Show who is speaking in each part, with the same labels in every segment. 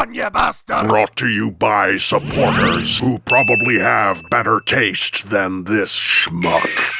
Speaker 1: on, you bastard!
Speaker 2: Brought to you by supporters who probably have better taste than this schmuck.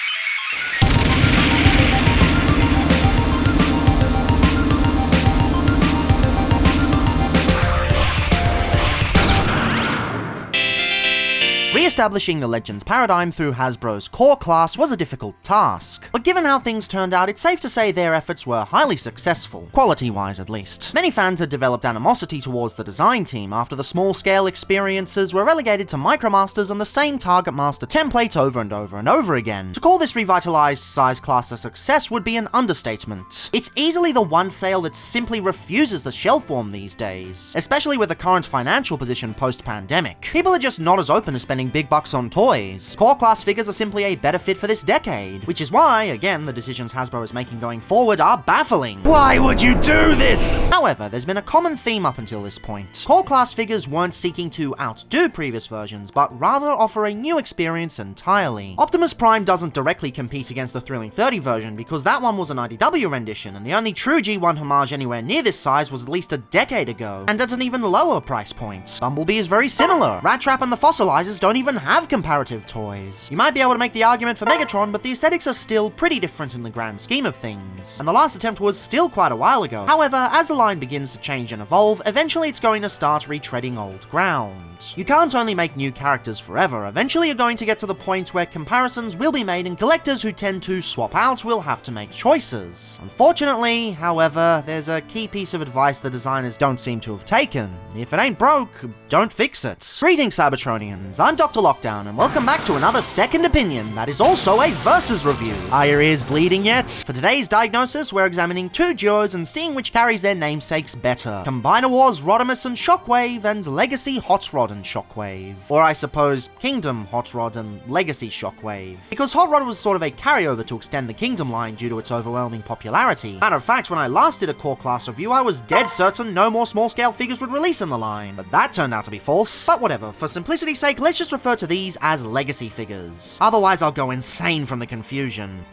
Speaker 3: Re-establishing the Legends paradigm through Hasbro's core class was a difficult task, but given how things turned out, it's safe to say their efforts were highly successful, quality-wise at least. Many fans had developed animosity towards the design team after the small-scale experiences were relegated to Micromasters on the same Target Master template over and over and over again. To call this revitalized size class a success would be an understatement. It's easily the one sale that simply refuses the shelf warm these days, especially with the current financial position post-pandemic. People are just not as open to spending big bucks on toys. Core class figures are simply a better fit for this decade, which is why, again, the decisions Hasbro is making going forward are baffling.
Speaker 1: Why would you do this?
Speaker 3: However, there's been a common theme up until this point. Core class figures weren't seeking to outdo previous versions, but rather offer a new experience entirely. Optimus Prime doesn't directly compete against the Thrilling 30 version because that one was an IDW rendition, and the only true G1 homage anywhere near this size was at least a decade ago, and at an even lower price point. Bumblebee is very similar. Rat Trap and the Fossilizers don't even have comparative toys. You might be able to make the argument for Megatron, but the aesthetics are still pretty different in the grand scheme of things, and the last attempt was still quite a while ago. However, as the line begins to change and evolve, eventually it's going to start retreading old ground. You can't only make new characters forever. Eventually you're going to get to the point where comparisons will be made and collectors who tend to swap out will have to make choices. Unfortunately, however, there's a key piece of advice the designers don't seem to have taken. If it ain't broke, don't fix it. Greetings, Cybertronians. I'm DrLockdown, and welcome back to another Second Opinion that is also a Versus review. Are your ears bleeding yet? For today's diagnosis, we're examining two duos and seeing which carries their namesakes better. Combiner Wars Rodimus and Shockwave, and Legacy Hot Rod and Shockwave. Or I suppose Kingdom Hot Rod and Legacy Shockwave. Because Hot Rod was sort of a carryover to extend the Kingdom line due to its overwhelming popularity. Matter of fact, when I last did a core class review, I was dead certain no more small-scale figures would release in the line. But that turned out to be false. But whatever, for simplicity's sake, let's just refer to these as Legacy figures. Otherwise, I'll go insane from the confusion.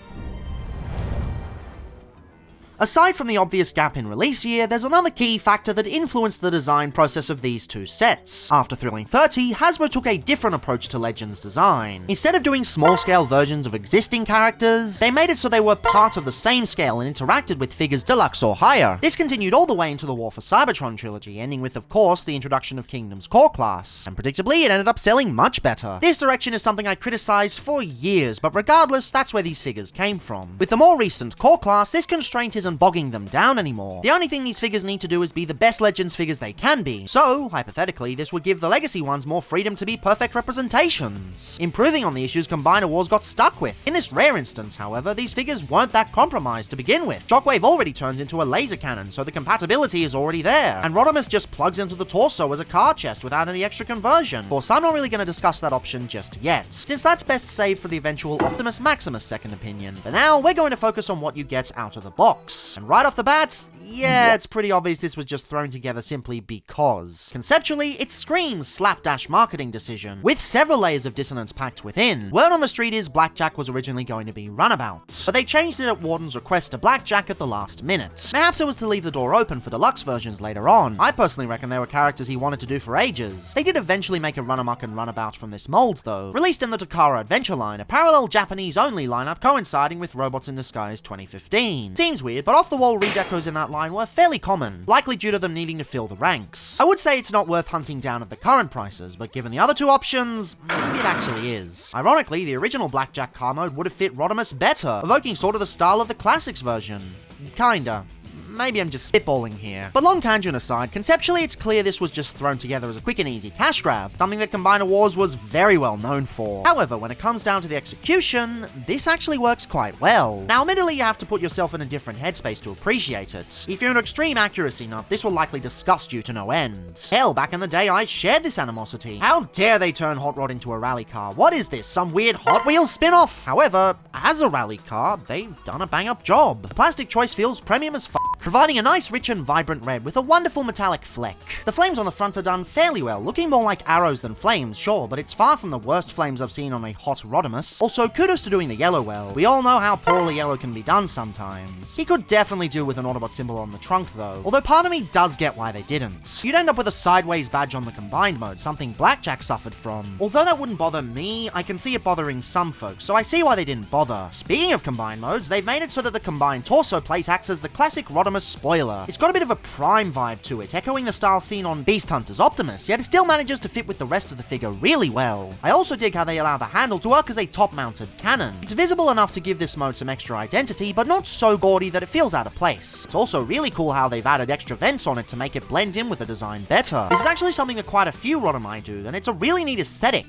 Speaker 3: Aside from the obvious gap in release year, there's another key factor that influenced the design process of these two sets. After Thrilling 30, Hasbro took a different approach to Legends design. Instead of doing small-scale versions of existing characters, they made it so they were part of the same scale and interacted with figures deluxe or higher. This continued all the way into the War for Cybertron trilogy, ending with, of course, the introduction of Kingdom's core class. And predictably, it ended up selling much better. This direction is something I criticized for years, but regardless, that's where these figures came from. With the more recent core class, this constraint isn't bogging them down anymore. The only thing these figures need to do is be the best Legends figures they can be. So, hypothetically, this would give the Legacy ones more freedom to be perfect representations, improving on the issues Combiner Wars got stuck with. In this rare instance, however, these figures weren't that compromised to begin with. Shockwave already turns into a laser cannon, so the compatibility is already there, and Rodimus just plugs into the torso as a card chest without any extra conversion. Of course, I'm not really going to discuss that option just yet, since that's best saved for the eventual Optimus Maximus second opinion. For now, we're going to focus on what you get out of the box. And right off the bat, yeah, it's pretty obvious this was just thrown together simply because. Conceptually, it screams slapdash marketing decision, with several layers of dissonance packed within. Word on the street is Blackjack was originally going to be Runabout, but they changed it at Warden's request to Blackjack at the last minute. Perhaps it was to leave the door open for deluxe versions later on. I personally reckon they were characters he wanted to do for ages. They did eventually make a Runamuck and Runabout from this mold though, released in the Takara Adventure line, a parallel Japanese-only lineup coinciding with Robots in Disguise 2015. Seems weird, but off-the-wall redecos in that line were fairly common, likely due to them needing to fill the ranks. I would say it's not worth hunting down at the current prices, but given the other two options, maybe it actually is. Ironically, the original Blackjack car mode would have fit Rodimus better, evoking sort of the style of the Classics version. Kinda. Maybe I'm just spitballing here. But long tangent aside, conceptually it's clear this was just thrown together as a quick and easy cash grab, something that Combiner Wars was very well known for. However, when it comes down to the execution, this actually works quite well. Now admittedly you have to put yourself in a different headspace to appreciate it. If you're an extreme accuracy nut, this will likely disgust you to no end. Hell, back in the day I shared this animosity. How dare they turn Hot Rod into a rally car? What is this, some weird Hot Wheels spin-off? However, as a rally car, they've done a bang-up job. The plastic choice feels premium as fuck. providing a nice rich and vibrant red with a wonderful metallic fleck. The flames on the front are done fairly well, looking more like arrows than flames, sure, but it's far from the worst flames I've seen on a hot Rodimus. Also, kudos to doing the yellow well. We all know how poorly yellow can be done sometimes. He could definitely do with an Autobot symbol on the trunk though, although part of me does get why they didn't. You'd end up with a sideways badge on the combined mode, something Blackjack suffered from. Although that wouldn't bother me, I can see it bothering some folks, so I see why they didn't bother. Speaking of combined modes, they've made it so that the combined torso plate acts as the classic Rodimus spoiler. It's got a bit of a Prime vibe to it, echoing the style seen on Beast Hunter's Optimus, yet it still manages to fit with the rest of the figure really well. I also dig how they allow the handle to work as a top-mounted cannon. It's visible enough to give this mode some extra identity, but not so gaudy that it feels out of place. It's also really cool how they've added extra vents on it to make it blend in with the design better. This is actually something that quite a few Rodimi do, and it's a really neat aesthetic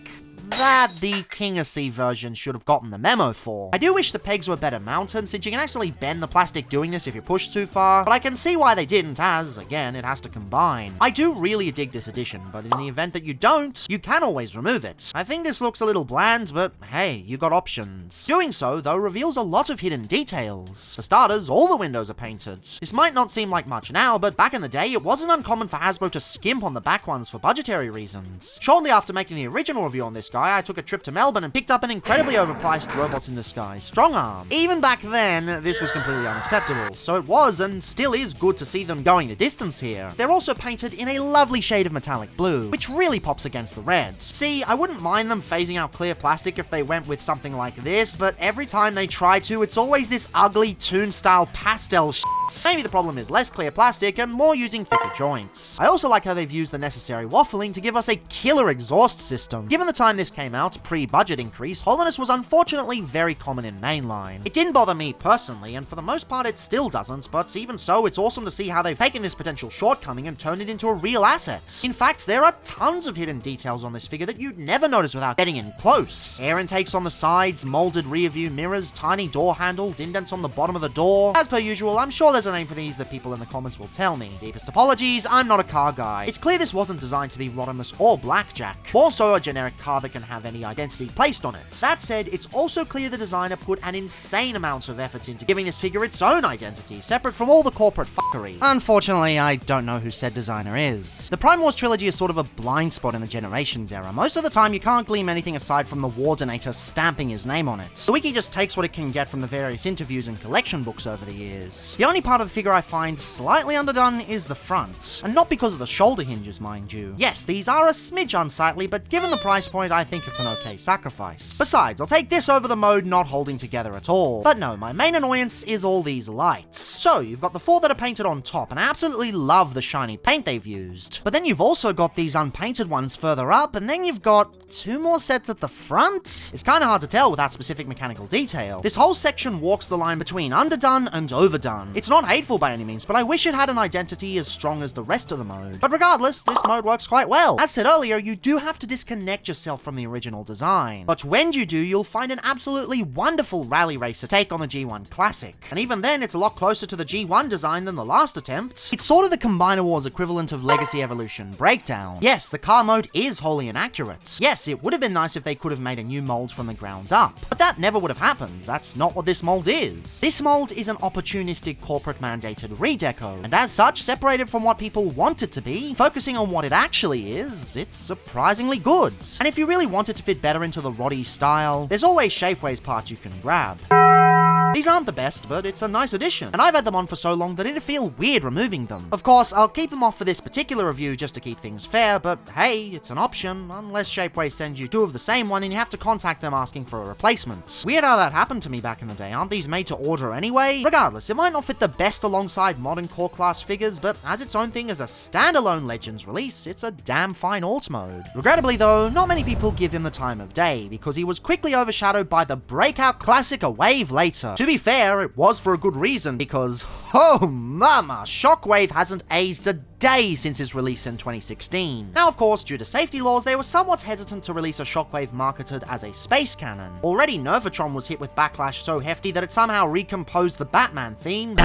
Speaker 3: that the King of Sea version should have gotten the memo for. I do wish the pegs were better mounted, since you can actually bend the plastic doing this if you push too far, but I can see why they didn't, as, again, it has to combine. I do really dig this addition, but in the event that you don't, you can always remove it. I think this looks a little bland, but hey, you got options. Doing so, though, reveals a lot of hidden details. For starters, all the windows are painted. This might not seem like much now, but back in the day, it wasn't uncommon for Hasbro to skimp on the back ones for budgetary reasons. Shortly after making the original review on this guy, I took a trip to Melbourne and picked up an incredibly overpriced Robots in Disguise Strongarm. Even back then, this was completely unacceptable, so it was and still is good to see them going the distance here. They're also painted in a lovely shade of metallic blue, which really pops against the red. See, I wouldn't mind them phasing out clear plastic if they went with something like this, but every time they try to, it's always this ugly toon-style pastel shit. Maybe the problem is less clear plastic and more using thicker joints. I also like how they've used the necessary waffling to give us a killer exhaust system. Given the time this came out, pre-budget increase, hollowness was unfortunately very common in mainline. It didn't bother me personally, and for the most part it still doesn't, but even so, it's awesome to see how they've taken this potential shortcoming and turned it into a real asset. In fact, there are tons of hidden details on this figure that you'd never notice without getting in close. Air intakes on the sides, molded rear view mirrors, tiny door handles, indents on the bottom of the door. As per usual, I'm sure there's a name for these that people in the comments will tell me. Deepest apologies, I'm not a car guy. It's clear this wasn't designed to be Rodimus or Blackjack, more so a generic car that can have any identity placed on it. That said, it's also clear the designer put an insane amount of effort into giving this figure its own identity, separate from all the corporate fuckery. Unfortunately, I don't know who said designer is. The Prime Wars trilogy is sort of a blind spot in the Generations era. Most of the time, you can't glean anything aside from the Wardinator stamping his name on it. The wiki just takes what it can get from the various interviews and collection books over the years. The only part of the figure I find slightly underdone is the front, and not because of the shoulder hinges, mind you. Yes, these are a smidge unsightly, but given the price point, I think it's an okay sacrifice. Besides, I'll take this over the mode not holding together at all. But no, my main annoyance is all these lights. So, you've got the four that are painted on top, and I absolutely love the shiny paint they've used. But then you've also got these unpainted ones further up, and then you've got two more sets at the front? It's kinda hard to tell without specific mechanical detail. This whole section walks the line between underdone and overdone. It's not hateful by any means, but I wish it had an identity as strong as the rest of the mode. But regardless, this mode works quite well. As said earlier, you do have to disconnect yourself from the original design. But when you do, you'll find an absolutely wonderful rally racer take on the G1 Classic. And even then, it's a lot closer to the G1 design than the last attempt. It's sort of the Combiner Wars equivalent of Legacy Evolution Breakdown. Yes, the car mode is wholly inaccurate. Yes, it would have been nice if they could have made a new mold from the ground up. But that never would have happened. That's not what this mold is. This mold is an opportunistic corporate mandated redeco, and as such, separated from what people want it to be, focusing on what it actually is, it's surprisingly good. And if you really want it to fit better into the Roddy style, there's always Shapeways parts you can grab. These aren't the best, but it's a nice addition, and I've had them on for so long that it'd feel weird removing them. Of course, I'll keep them off for this particular review just to keep things fair, but hey, it's an option, unless Shapeways sends you two of the same one and you have to contact them asking for a replacement. Weird how that happened to me back in the day, aren't these made to order anyway? Regardless, it might not fit the best alongside modern core class figures, but as its own thing as a standalone Legends release, it's a damn fine alt mode. Regrettably though, not many people give him the time of day, because he was quickly overshadowed by the breakout classic a wave later. To be fair, it was for a good reason, because, oh mama, Shockwave hasn't aged a day since its release in 2016. Now, of course, due to safety laws, they were somewhat hesitant to release a Shockwave marketed as a space cannon. Already, Nervatron was hit with backlash so hefty that it somehow recomposed the Batman theme.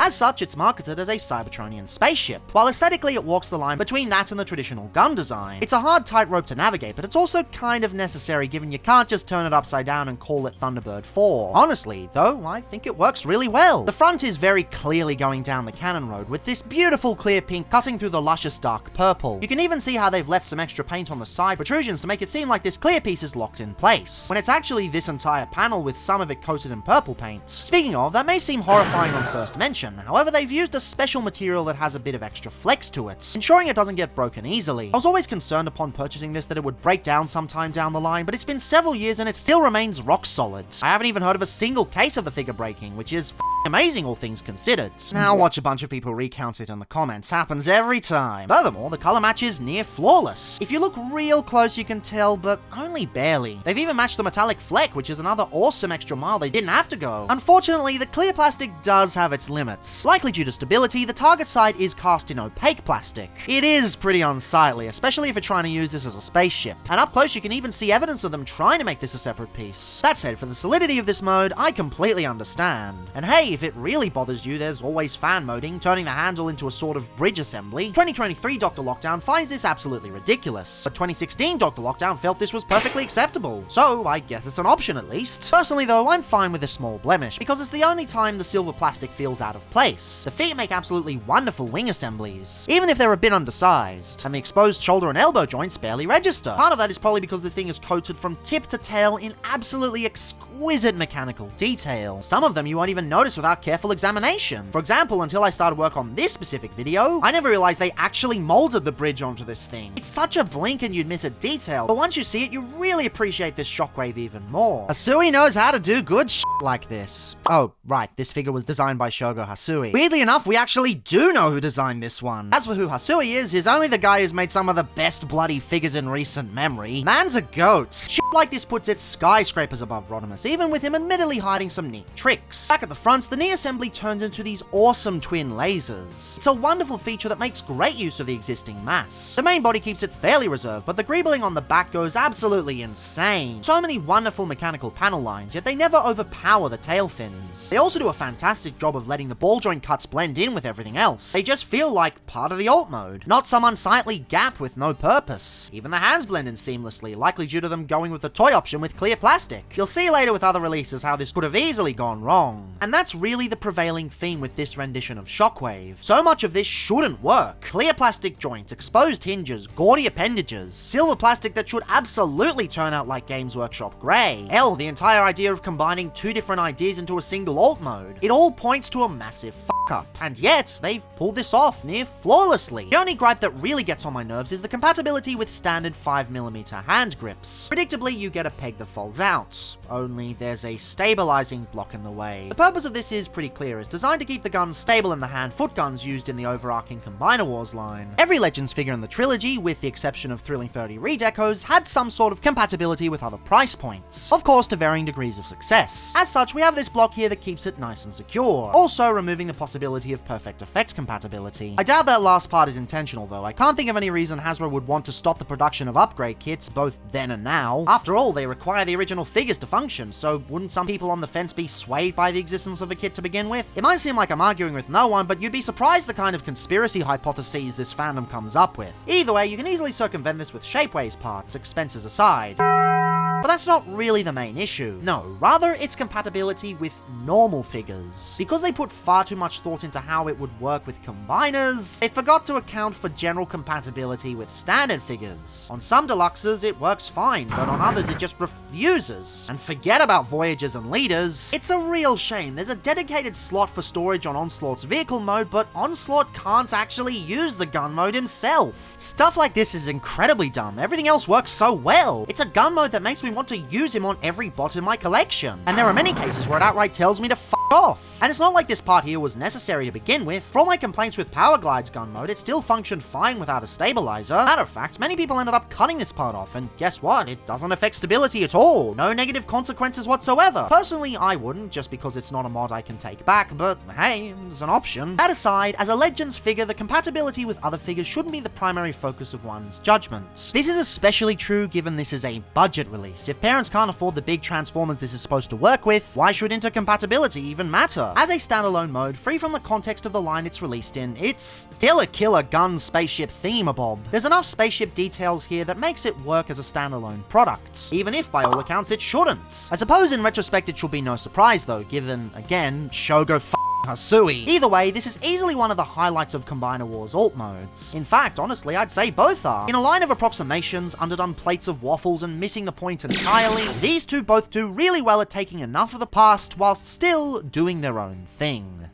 Speaker 3: As such, it's marketed as a Cybertronian spaceship. While aesthetically it walks the line between that and the traditional gun design. It's a hard tightrope to navigate, but it's also kind of necessary given you can't just turn it upside down and call it Thunderbird 4. Honestly, though, I think it works really well. The front is very clearly going down the cannon road, with this beautiful clear pink cutting through the luscious dark purple. You can even see how they've left some extra paint on the side protrusions to make it seem like this clear piece is locked in place, when it's actually this entire panel with some of it coated in purple paint. Speaking of, that may seem horrifying on first mention, however they've used a special material that has a bit of extra flex to it, ensuring it doesn't get broken easily. I was always concerned upon purchasing this that it would break down sometime down the line, but it's been several years and it still remains rock solid. I haven't even heard of a single case of the figure breaking, which is amazing all things considered. Now watch a bunch of people recount it in the comments, happens every time. Furthermore, the color match is near flawless. If you look real close you can tell, but only barely. They've even matched the metallic fleck, which is another awesome extra mile they didn't have to go. Unfortunately, the clear plastic does have its limits. Likely due to stability, the target side is cast in opaque plastic. It is pretty unsightly, especially if you're trying to use this as a spaceship. And up close you can even see evidence of them trying to make this a separate piece. That said, for the solidity of this mode, I completely understand. And hey, if it really bothers you, there's always fan moding, turning the handle into a sort of bridge assembly. 2023 DrLockdown finds this absolutely ridiculous, but 2016 DrLockdown felt this was perfectly acceptable, so I guess it's an option at least. Personally though, I'm fine with a small blemish, because it's the only time the silver plastic feels out of place. The feet make absolutely wonderful wing assemblies, even if they're a bit undersized, and the exposed shoulder and elbow joints barely register. Part of that is probably because this thing is coated from tip to tail in absolutely exquisite mechanical detail. Some of them you won't even notice without careful examination. For example, until I started work on this specific video, I never realized they actually molded the bridge onto this thing. It's such a blink and you'd miss a detail, but once you see it, you really appreciate this Shockwave even more. Hasui knows how to do good shit like this. Oh, right, this figure was designed by Shogo Hasui. Weirdly enough, we actually do know who designed this one. As for who Hasui is, he's only the guy who's made some of the best bloody figures in recent memory. Man's a goat. Shit like this puts its skyscrapers above Rodimus, even with him admittedly hiding some neat tricks. Back at the front, the knee assembly turns into these awesome twin lasers. It's a wonderful feature that makes great use of the existing mass. The main body keeps it fairly reserved, but the greebling on the back goes absolutely insane. So many wonderful mechanical panel lines, yet they never overpower the tail fins. They also do a fantastic job of letting the ball joint cuts blend in with everything else. They just feel like part of the alt mode, not some unsightly gap with no purpose. Even the hands blend in seamlessly, likely due to them going with the toy option with clear plastic. You'll see later with other releases how this could have easily gone wrong. And that's really the prevailing theme with this rendition of Shockwave. So much of this shouldn't work. Clear plastic joints, exposed hinges, gaudy appendages, silver plastic that should absolutely turn out like Games Workshop grey. Hell, the entire idea of combining two different ideas into a single alt mode. It all points to a massive up, and yet they've pulled this off near flawlessly. The only gripe that really gets on my nerves is the compatibility with standard 5mm hand grips. Predictably, you get a peg that folds out, only there's a stabilizing block in the way. The purpose of this is pretty clear. It's designed to keep the guns stable in the hand-foot guns used in the overarching Combiner Wars line. Every Legends figure in the trilogy, with the exception of Thrilling 30 redecos, had some sort of compatibility with other price points, of course to varying degrees of success. As such, we have this block here that keeps it nice and secure, also removing the possibility of perfect effects compatibility. I doubt that last part is intentional though. I can't think of any reason Hasbro would want to stop the production of upgrade kits, both then and now. After all, they require the original figures to function, so wouldn't some people on the fence be swayed by the existence of a kit to begin with? It might seem like I'm arguing with no one, but you'd be surprised the kind of conspiracy hypotheses this fandom comes up with. Either way, you can easily circumvent this with Shapeways parts, expenses aside. But that's not really the main issue. No, rather it's compatibility with normal figures. Because they put far too much thought into how it would work with combiners, they forgot to account for general compatibility with standard figures. On some deluxes it works fine, but on others it just refuses. And forget about Voyagers and Leaders. It's a real shame. There's a dedicated slot for storage on Onslaught's vehicle mode, but Onslaught can't actually use the gun mode himself. Stuff like this is incredibly dumb. Everything else works so well. It's a gun mode that makes me want to use him on every bot in my collection. And there are many cases where it outright tells me to f off. And it's not like this part here was necessary to begin with. For all my complaints with Power Glide's gun mode, it still functioned fine without a stabilizer. Matter of fact, many people ended up cutting this part off, and guess what? It doesn't affect stability at all. No negative consequences whatsoever. Personally, I wouldn't, just because it's not a mod I can take back, but hey, it's an option. That aside, as a Legends figure, the compatibility with other figures shouldn't be the primary focus of one's judgments. This is especially true given this is a budget release. If parents can't afford the big Transformers this is supposed to work with, why should intercompatibility even matter? As a standalone mode, free from the context of the line it's released in, it's still a killer gun spaceship thingamabob. There's enough spaceship details here that makes it work as a standalone product, even if by all accounts it shouldn't. I suppose in retrospect it should be no surprise though, given, again, Shogo Hasui. Either way, this is easily one of the highlights of Combiner Wars alt modes. In fact, honestly, I'd say both are. In a line of approximations, underdone plates of waffles, and missing the point entirely, these two both do really well at taking enough of the past whilst still doing their own thing.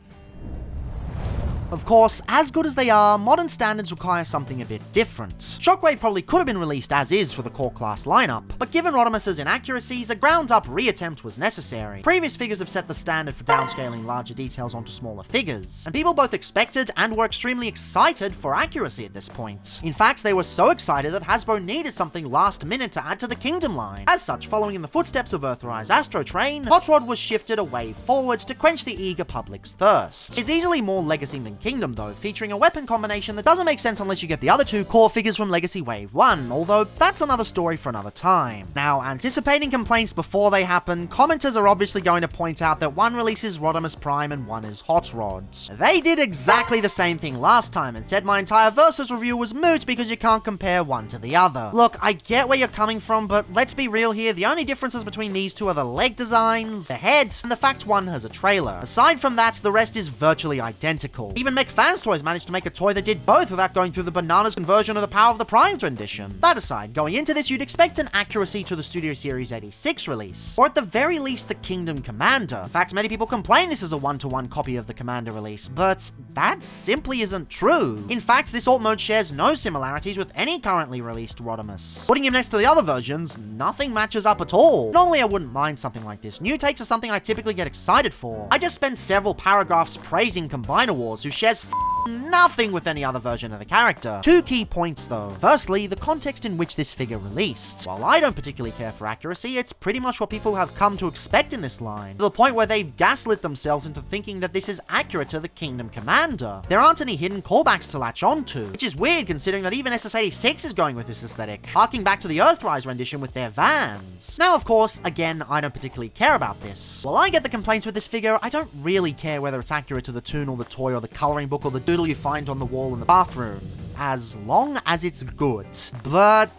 Speaker 3: Of course, as good as they are, modern standards require something a bit different. Shockwave probably could have been released as is for the core class lineup, but given Rodimus's inaccuracies, a ground-up reattempt was necessary. Previous figures have set the standard for downscaling larger details onto smaller figures, and people both expected and were extremely excited for accuracy at this point. In fact, they were so excited that Hasbro needed something last minute to add to the Kingdom line. As such, following in the footsteps of Earthrise Astro Train, Hot Rod was shifted away forward to quench the eager public's thirst. It's easily more Legacy than Kingdom though, featuring a weapon combination that doesn't make sense unless you get the other two core figures from Legacy Wave 1, although that's another story for another time. Now, anticipating complaints before they happen, commenters are obviously going to point out that one releases Rodimus Prime and one is Hot Rods. They did exactly the same thing last time and said my entire Versus review was moot because you can't compare one to the other. Look, I get where you're coming from, but let's be real here, the only differences between these two are the leg designs, the heads, and the fact one has a trailer. Aside from that, the rest is virtually identical. Even McFans Toys managed to make a toy that did both without going through the bananas conversion of the Power of the Primes rendition. That aside, going into this you'd expect an accuracy to the Studio Series 86 release, or at the very least the Kingdom Commander. In fact, many people complain this is a one-to-one copy of the Commander release, but that simply isn't true. In fact, this alt mode shares no similarities with any currently released Rodimus. Putting him next to the other versions, nothing matches up at all. Normally I wouldn't mind something like this. New takes are something I typically get excited for. I just spent several paragraphs praising Combiner Wars, who shares nothing with any other version of the character. Two key points though. Firstly, the context in which this figure released. While I don't particularly care for accuracy, it's pretty much what people have come to expect in this line, to the point where they've gaslit themselves into thinking that this is accurate to the Kingdom Commander. There aren't any hidden callbacks to latch onto, which is weird considering that even SS86 is going with this aesthetic, harking back to the Earthrise rendition with their vans. Now of course, again, I don't particularly care about this. While I get the complaints with this figure, I don't really care whether it's accurate to the toon or the toy or the coloring book or the doodle you find on the wall in the bathroom, as long as it's good. But,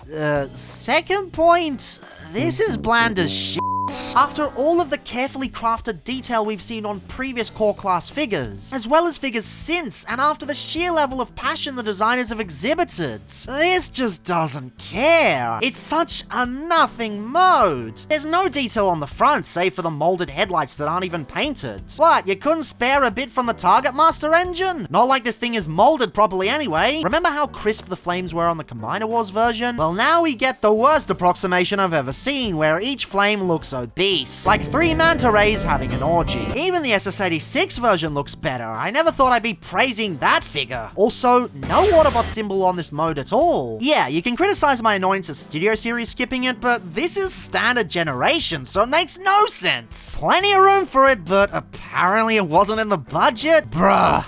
Speaker 3: second point, this is bland as shit. After all of the carefully crafted detail we've seen on previous core class figures, as well as figures since, and after the sheer level of passion the designers have exhibited, this just doesn't care. It's such a nothing mode. There's no detail on the front, save for the molded headlights that aren't even painted. What, you couldn't spare a bit from the Target Master engine? Not like this thing is molded properly anyway. Remember how crisp the flames were on the Combiner Wars version? Well, now we get the worst approximation I've ever seen, where each flame looks obese, like 3 manta rays having an orgy. Even the SS86 version looks better. I never thought I'd be praising that figure. Also, no Autobot symbol on this mode at all. Yeah, you can criticize my annoyance at Studio Series skipping it, but this is standard generation, so it makes no sense. Plenty of room for it, but apparently it wasn't in the budget? Bruh.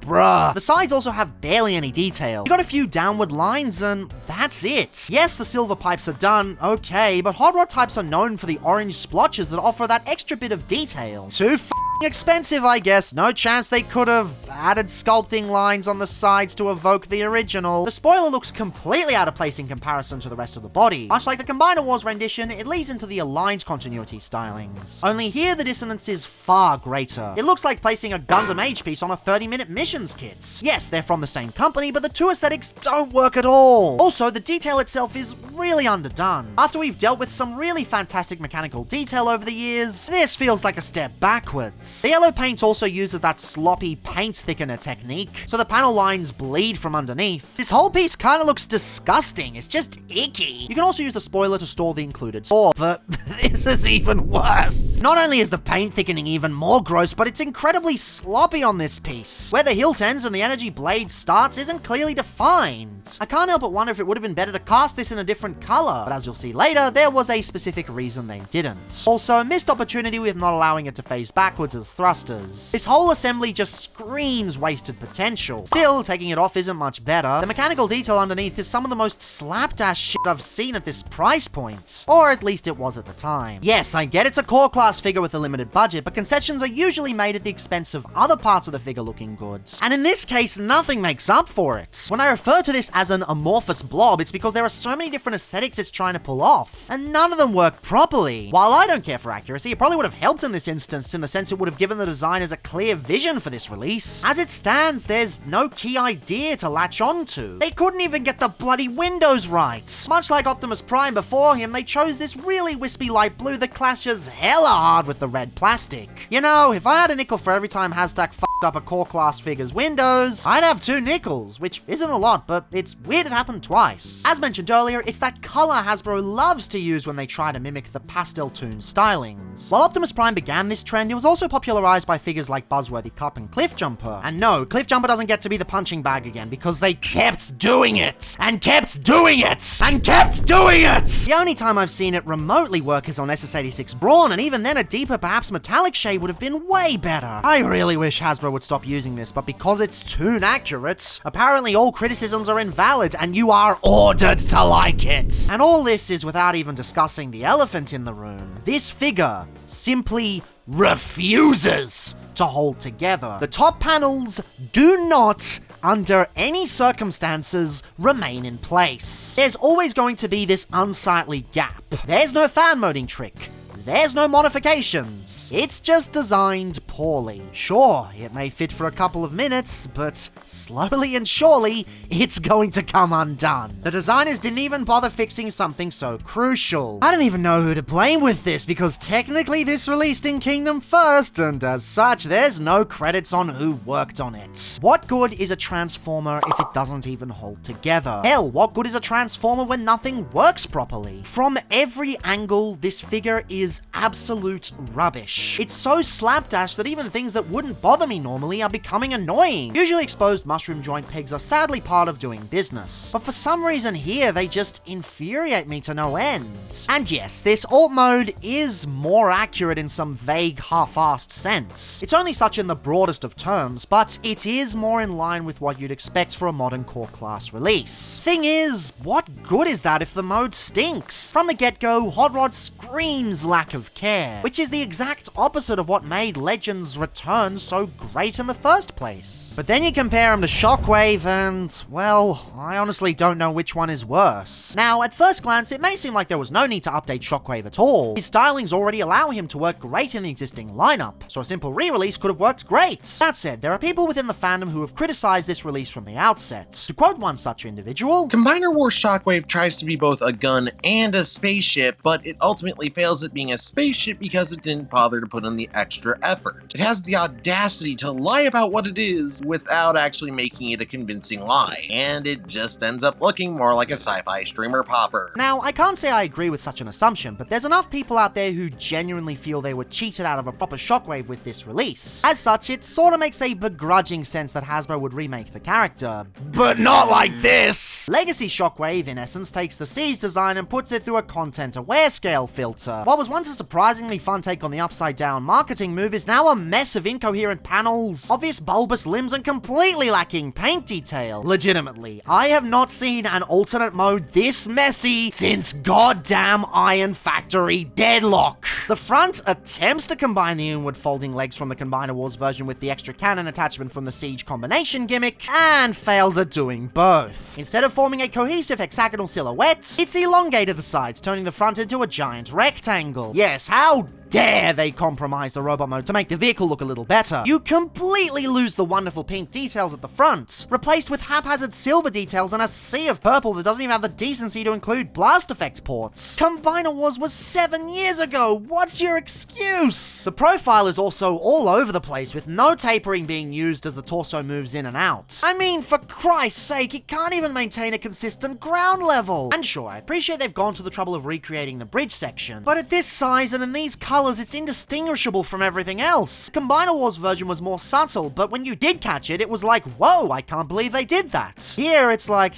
Speaker 3: Bruh. The sides also have barely any detail. You got a few downward lines and that's it. Yes, the silver pipes are done, okay, but hot rod types are known for the orange splotches that offer that extra bit of detail. Too expensive, I guess. No chance they could have added sculpting lines on the sides to evoke the original. The spoiler looks completely out of place in comparison to the rest of the body. Much like the Combiner Wars rendition, it leads into the Aligned continuity stylings. Only here the dissonance is far greater. It looks like placing a Gundam Age piece on a 30-minute missions kit. Yes, they're from the same company, but the two aesthetics don't work at all. Also, the detail itself is really underdone. After we've dealt with some really fantastic mechanical detail over the years, this feels like a step backwards. The yellow paint also uses that sloppy paint thickener technique, so the panel lines bleed from underneath. This whole piece kinda looks disgusting, it's just icky. You can also use the spoiler to store the included store, but this is even worse. Not only is the paint thickening even more gross, but it's incredibly sloppy on this piece. Where the hilt ends and the energy blade starts isn't clearly defined. I can't help but wonder if it would have been better to cast this in a different color, but as you'll see later, there was a specific reason they didn't. Also, a missed opportunity with not allowing it to face backwards as thrusters. This whole assembly just screams wasted potential. Still, taking it off isn't much better. The mechanical detail underneath is some of the most slapdash shit I've seen at this price point. Or at least it was at the time. Yes, I get it's a core class figure with a limited budget, but concessions are usually made at the expense of other parts of the figure looking good. And in this case, nothing makes up for it. When I refer to this as an amorphous blob, it's because there are so many different aesthetics it's trying to pull off, and none of them work properly. While I don't care for accuracy, it probably would have helped in this instance in the sense it would have given the designers a clear vision for this release. As it stands, there's no key idea to latch onto. They couldn't even get the bloody windows right. Much like Optimus Prime before him, they chose this really wispy light blue that clashes hella hard with the red plastic. You know, if I had a nickel for every time Hashtag f***ed up a core class figure's windows, I'd have 2 nickels, which isn't a lot, but it's weird it happened twice. As mentioned earlier, it's that color Hasbro loves to use when they try to mimic the pastel toon stylings. While Optimus Prime began this trend, it was also popularized by figures like Buzzworthy Cup and Cliffjumper. And no, Cliffjumper doesn't get to be the punching bag again because they kept doing it, and kept doing it, and kept doing it! The only time I've seen it remotely work is on SS86 Brawn, and even then a deeper, perhaps metallic shade would have been way better. I really wish Hasbro would stop using this, but because it's toon accurate, apparently all criticisms are invalid, and you are ordered to like it. And all this is without even discussing the elephant in the room. This figure simply refuses to hold together. The top panels do not, under any circumstances, remain in place. There's always going to be this unsightly gap. There's no fan moding trick. There's no modifications. It's just designed poorly. Sure, it may fit for a couple of minutes, but slowly and surely, it's going to come undone. The designers didn't even bother fixing something so crucial. I don't even know who to blame with this, because technically this released in Kingdom first, and as such, there's no credits on who worked on it. What good is a Transformer if it doesn't even hold together? Hell, what good is a Transformer when nothing works properly? From every angle, this figure is absolute rubbish. It's so slapdash that even things that wouldn't bother me normally are becoming annoying. Usually exposed mushroom joint pegs are sadly part of doing business, but for some reason here they just infuriate me to no end. And yes, this alt mode is more accurate in some vague half-assed sense. It's only such in the broadest of terms, but it is more in line with what you'd expect for a modern core class release. Thing is, what good is that if the mode stinks? From the get-go, Hot Rod screams lack of care, which is the exact opposite of what made Legends Return so great in the first place. But then you compare him to Shockwave and, well, I honestly don't know which one is worse. Now, at first glance, it may seem like there was no need to update Shockwave at all. His stylings already allow him to work great in the existing lineup, so a simple re-release could have worked great. That said, there are people within the fandom who have criticized this release from the outset. To quote one such individual,
Speaker 4: Combiner Wars Shockwave tries to be both a gun and a spaceship, but it ultimately fails at being a spaceship because it didn't bother to put in the extra effort. It has the audacity to lie about what it is without actually making it a convincing lie, and it just ends up looking more like a sci-fi streamer popper.
Speaker 3: Now, I can't say I agree with such an assumption, but there's enough people out there who genuinely feel they were cheated out of a proper Shockwave with this release. As such, it sorta makes a begrudging sense that Hasbro would remake the character.
Speaker 1: But not like this!
Speaker 3: Legacy Shockwave, in essence, takes the Siege design and puts it through a content-aware scale filter. What was once a surprisingly fun take on the upside-down marketing move is now a mess of incoherent panels, obvious bulbous limbs, and completely lacking paint detail. Legitimately, I have not seen an alternate mode this messy since goddamn Iron Factory Deadlock. The front attempts to combine the inward folding legs from the Combiner Wars version with the extra cannon attachment from the Siege combination gimmick, and fails at doing both. Instead of forming a cohesive hexagonal silhouette, it's elongated the sides, turning the front into a giant rectangle. Yes, how dare they compromise the robot mode to make the vehicle look a little better. You completely lose the wonderful pink details at the front, replaced with haphazard silver details and a sea of purple that doesn't even have the decency to include blast effects ports. Combiner Wars was 7 years ago, what's your excuse? The profile is also all over the place, with no tapering being used as the torso moves in and out. I mean, for Christ's sake, it can't even maintain a consistent ground level. And sure, I appreciate they've gone to the trouble of recreating the bridge section, but at this size and in these colors, colors, it's indistinguishable from everything else. Combiner Wars version was more subtle, but when you did catch it, it was like, whoa, I can't believe they did that. Here, it's like,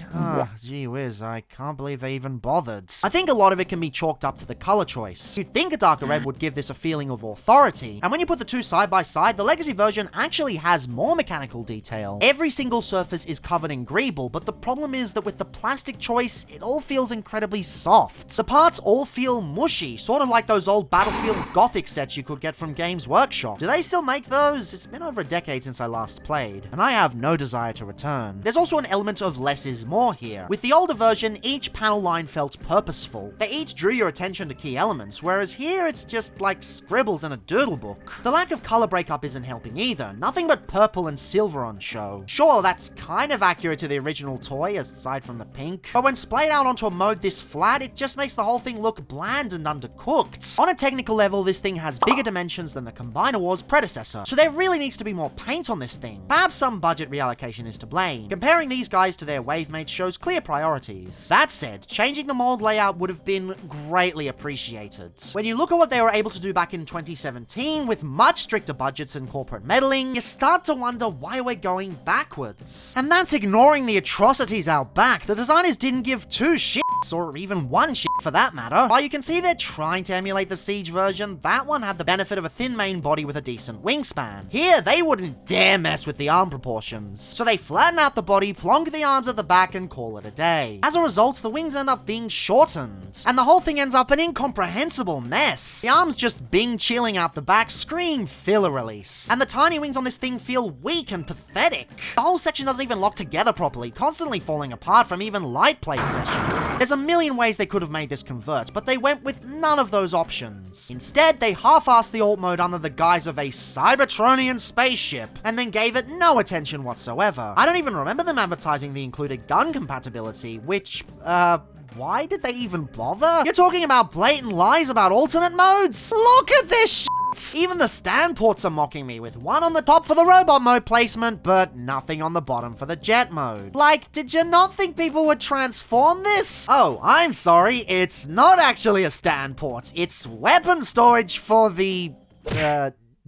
Speaker 3: gee whiz, I can't believe they even bothered. I think a lot of it can be chalked up to the color choice. You'd think a darker red would give this a feeling of authority, and when you put the two side by side, the Legacy version actually has more mechanical detail. Every single surface is covered in greeble, but the problem is that with the plastic choice, it all feels incredibly soft. The parts all feel mushy, sort of like those old Battlefield Gothic sets you could get from Games Workshop. Do they still make those? It's been over a decade since I last played, and I have no desire to return. There's also an element of less is more here. With the older version, each panel line felt purposeful. They each drew your attention to key elements, whereas here it's just like scribbles in a doodle book. The lack of color breakup isn't helping either. Nothing but purple and silver on show. Sure, that's kind of accurate to the original toy, aside from the pink, but when splayed out onto a mode this flat, it just makes the whole thing look bland and undercooked. On a technical level, this thing has bigger dimensions than the Combiner Wars predecessor, so there really needs to be more paint on this thing. Perhaps some budget reallocation is to blame. Comparing these guys to their wave mates shows clear priorities. That said, changing the mold layout would have been greatly appreciated. When you look at what they were able to do back in 2017 with much stricter budgets and corporate meddling, you start to wonder why we're going backwards. And that's ignoring the atrocities out back. The designers didn't give two shits, or even one shit for that matter. While you can see they're trying to emulate the Siege version, that one had the benefit of a thin main body with a decent wingspan. Here, they wouldn't dare mess with the arm proportions. So they flatten out the body, plonk the arms at the back, and call it a day. As a result, the wings end up being shortened, and the whole thing ends up an incomprehensible mess. The arms just bing chilling out the back, scream filler release. And the tiny wings on this thing feel weak and pathetic. The whole section doesn't even lock together properly, constantly falling apart from even light play sessions. There's a million ways they could have made this convert, but they went with none of those options. Instead, they half-assed the alt mode under the guise of a Cybertronian spaceship, and then gave it no attention whatsoever. I don't even remember them advertising the included gun compatibility, which, why did they even bother? You're talking about blatant lies about alternate modes? Look at this shit! Even the stand ports are mocking me, with one on the top for the robot mode placement, but nothing on the bottom for the jet mode. Like, did you not think people would transform this? Oh, I'm sorry, it's not actually a stand port. It's weapon storage for the,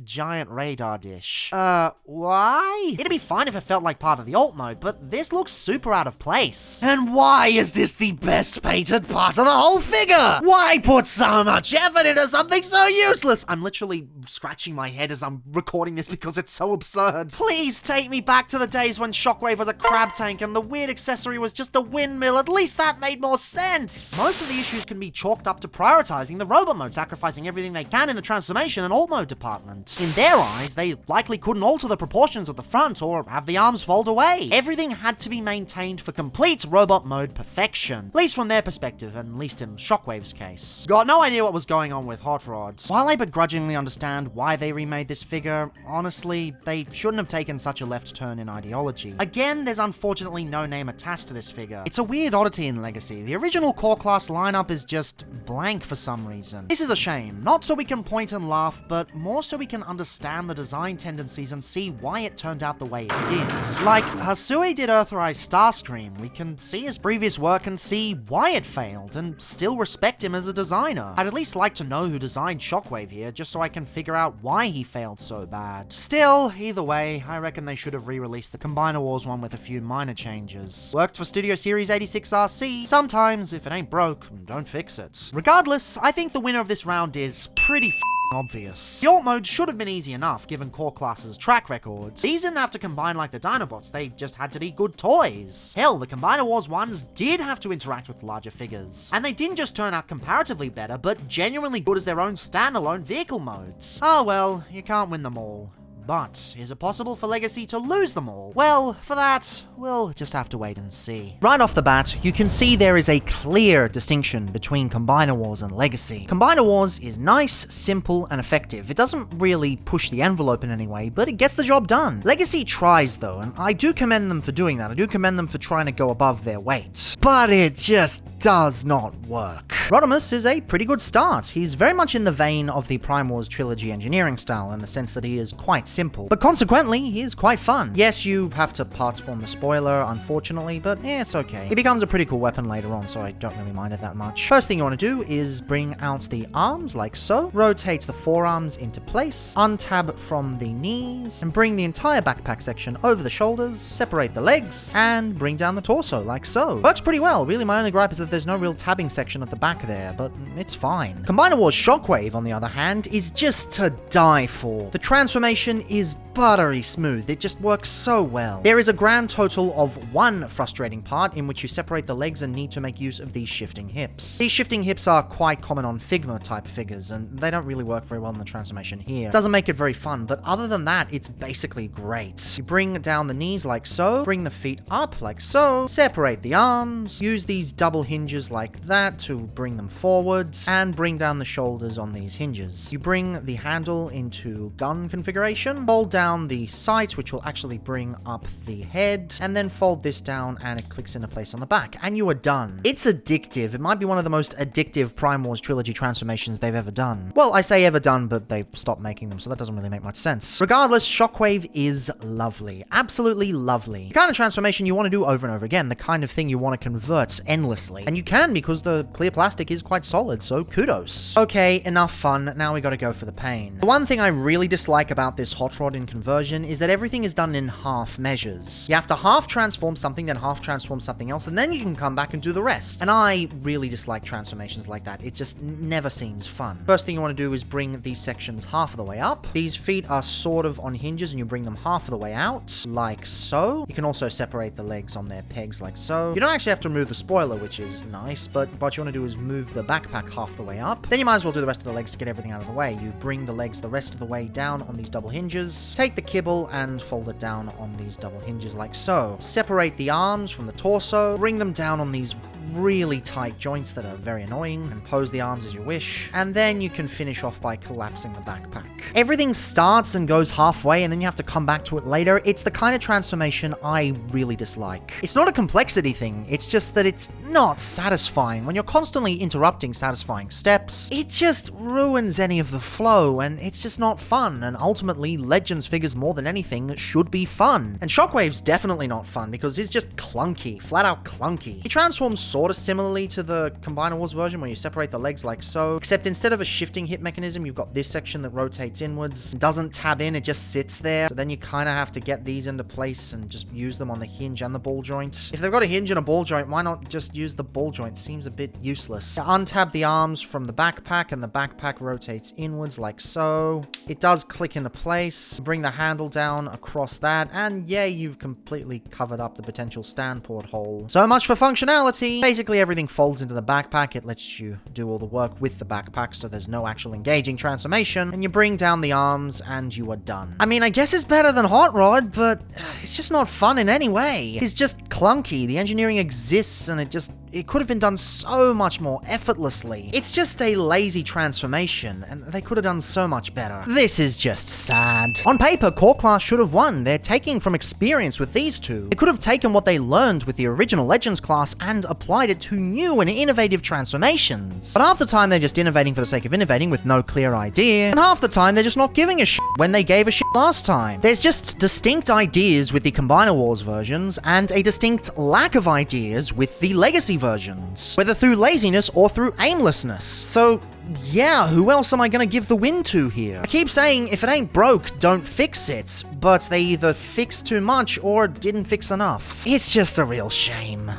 Speaker 3: giant radar dish. Why? It'd be fine if it felt like part of the alt mode, but this looks super out of place. And why is this the best painted part of the whole figure? Why put so much effort into something so useless? I'm literally scratching my head as I'm recording this because it's so absurd. Please take me back to the days when Shockwave was a crab tank and the weird accessory was just a windmill. At least that made more sense. Most of the issues can be chalked up to prioritizing the robot mode, sacrificing everything they can in the transformation and alt mode department. In their eyes, they likely couldn't alter the proportions of the front or have the arms fold away. Everything had to be maintained for complete robot mode perfection, at least from their perspective, and at least in Shockwave's case. Got no idea what was going on with Hot Rod. While I begrudgingly understand why they remade this figure, honestly, they shouldn't have taken such a left turn in ideology. Again, there's unfortunately no name attached to this figure. It's a weird oddity in Legacy. The original core class lineup is just blank for some reason. This is a shame, not so we can point and laugh, but more so we can understand the design tendencies and see why it turned out the way it did. Like, Hasui did Earthrise Starscream. We can see his previous work and see why it failed, and still respect him as a designer. I'd at least like to know who designed Shockwave here, just so I can figure out why he failed so bad. Still, either way, I reckon they should have re-released the Combiner Wars one with a few minor changes. Worked for Studio Series 86RC. Sometimes, if it ain't broke, don't fix it. Regardless, I think the winner of this round is pretty obvious. The alt mode should have been easy enough given core classes' track records. These didn't have to combine like the Dinobots, they just had to be good toys. Hell, the Combiner Wars ones did have to interact with larger figures. And they didn't just turn out comparatively better, but genuinely good as their own standalone vehicle modes. Oh well, you can't win them all. But is it possible for Legacy to lose them all? Well, for that, we'll just have to wait and see. Right off the bat, you can see there is a clear distinction between Combiner Wars and Legacy. Combiner Wars is nice, simple, and effective. It doesn't really push the envelope in any way, but it gets the job done. Legacy tries though, and I do commend them for doing that. I do commend them for trying to go above their weight. But it just does not work. Rodimus is a pretty good start. He's very much in the vein of the Prime Wars trilogy engineering style in the sense that he is quite simple, but consequently, he is quite fun. Yes, you have to parts form the spoiler, unfortunately, but it's okay. It becomes a pretty cool weapon later on, so I don't really mind it that much. First thing you want to do is bring out the arms like so, rotate the forearms into place, untab from the knees, and bring the entire backpack section over the shoulders, separate the legs, and bring down the torso like so. Works pretty well. Really, my only gripe is that there's no real tabbing section at the back there, but it's fine. Combiner Wars Shockwave, on the other hand, is just to die for. The transformation is buttery smooth. It just works so well. There is a grand total of one frustrating part in which you separate the legs and need to make use of these shifting hips. These shifting hips are quite common on Figma type figures, and they don't really work very well in the transformation here. Doesn't make it very fun, but other than that, it's basically great. You bring down the knees like so, bring the feet up like so, separate the arms, use these double hinges like that to bring them forwards, and bring down the shoulders on these hinges. You bring the handle into gun configuration, hold down the sight, which will actually bring up the head, and then fold this down and it clicks into place on the back, and you are done. It's addictive. It might be one of the most addictive Prime Wars trilogy transformations they've ever done. Well, I say ever done, but they've stopped making them, so that doesn't really make much sense. Regardless, Shockwave is lovely. Absolutely lovely. The kind of transformation you want to do over and over again, the kind of thing you want to convert endlessly. And you can, because the clear plastic is quite solid, so kudos. Okay, enough fun. Now we gotta go for the pain. The one thing I really dislike about this hot rod in conversion is that everything is done in half measures. You have to half transform something, then half transform something else, and then you can come back and do the rest. And I really dislike transformations like that. It just never seems fun. First thing you want to do is bring these sections half of the way up. These feet are sort of on hinges, and you bring them half of the way out, like so. You can also separate the legs on their pegs like so. You don't actually have to remove the spoiler, which is nice, but what you want to do is move the backpack half the way up. Then you might as well do the rest of the legs to get everything out of the way. You bring the legs the rest of the way down on these double hinges, take the kibble and fold it down on these double hinges like so. Separate the arms from the torso, bring them down on these really tight joints that are very annoying, and pose the arms as you wish, and then you can finish off by collapsing the backpack. Everything starts and goes halfway, and then you have to come back to it later. It's the kind of transformation I really dislike. It's not a complexity thing, it's just that it's not satisfying. When you're constantly interrupting satisfying steps, it just ruins any of the flow, and it's just not fun, and ultimately, Legends figures more than anything should be fun. And Shockwave's definitely not fun, because it's just clunky, flat out clunky. He transforms sort of similarly to the Combiner Wars version, where you separate the legs like so, except instead of a shifting hip mechanism, you've got this section that rotates inwards, doesn't tab in, it just sits there, so then you kind of have to get these into place and just use them on the hinge and the ball joint. If they've got a hinge and a ball joint, why not just use the ball joint? Seems a bit useless. You untab the arms from the backpack, and the backpack rotates inwards like so. It does click into place. Bring the handle down across that, and yeah, you've completely covered up the potential stand port hole. So much for functionality. Basically, everything folds into the backpack. It lets you do all the work with the backpack, so there's no actual engaging transformation, and you bring down the arms, and you are done. I mean, I guess it's better than Hot Rod, but it's just not fun in any way. It's just clunky. The engineering exists, and it could have been done so much more effortlessly. It's just a lazy transformation, and they could have done so much better. This is just sad. On paper, Core Class should have won. They're taking from experience with these two. They could have taken what they learned with the original Legends class and applied it to new and innovative transformations. But half the time they're just innovating for the sake of innovating with no clear idea, and half the time they're just not giving a shit when they gave a shit last time. There's just distinct ideas with the Combiner Wars versions, and a distinct lack of ideas with the Legacy versions, whether through laziness or through aimlessness. So yeah, who else am I gonna give the win to here? I keep saying, if it ain't broke, don't fix it, but they either fixed too much or didn't fix enough. It's just a real shame.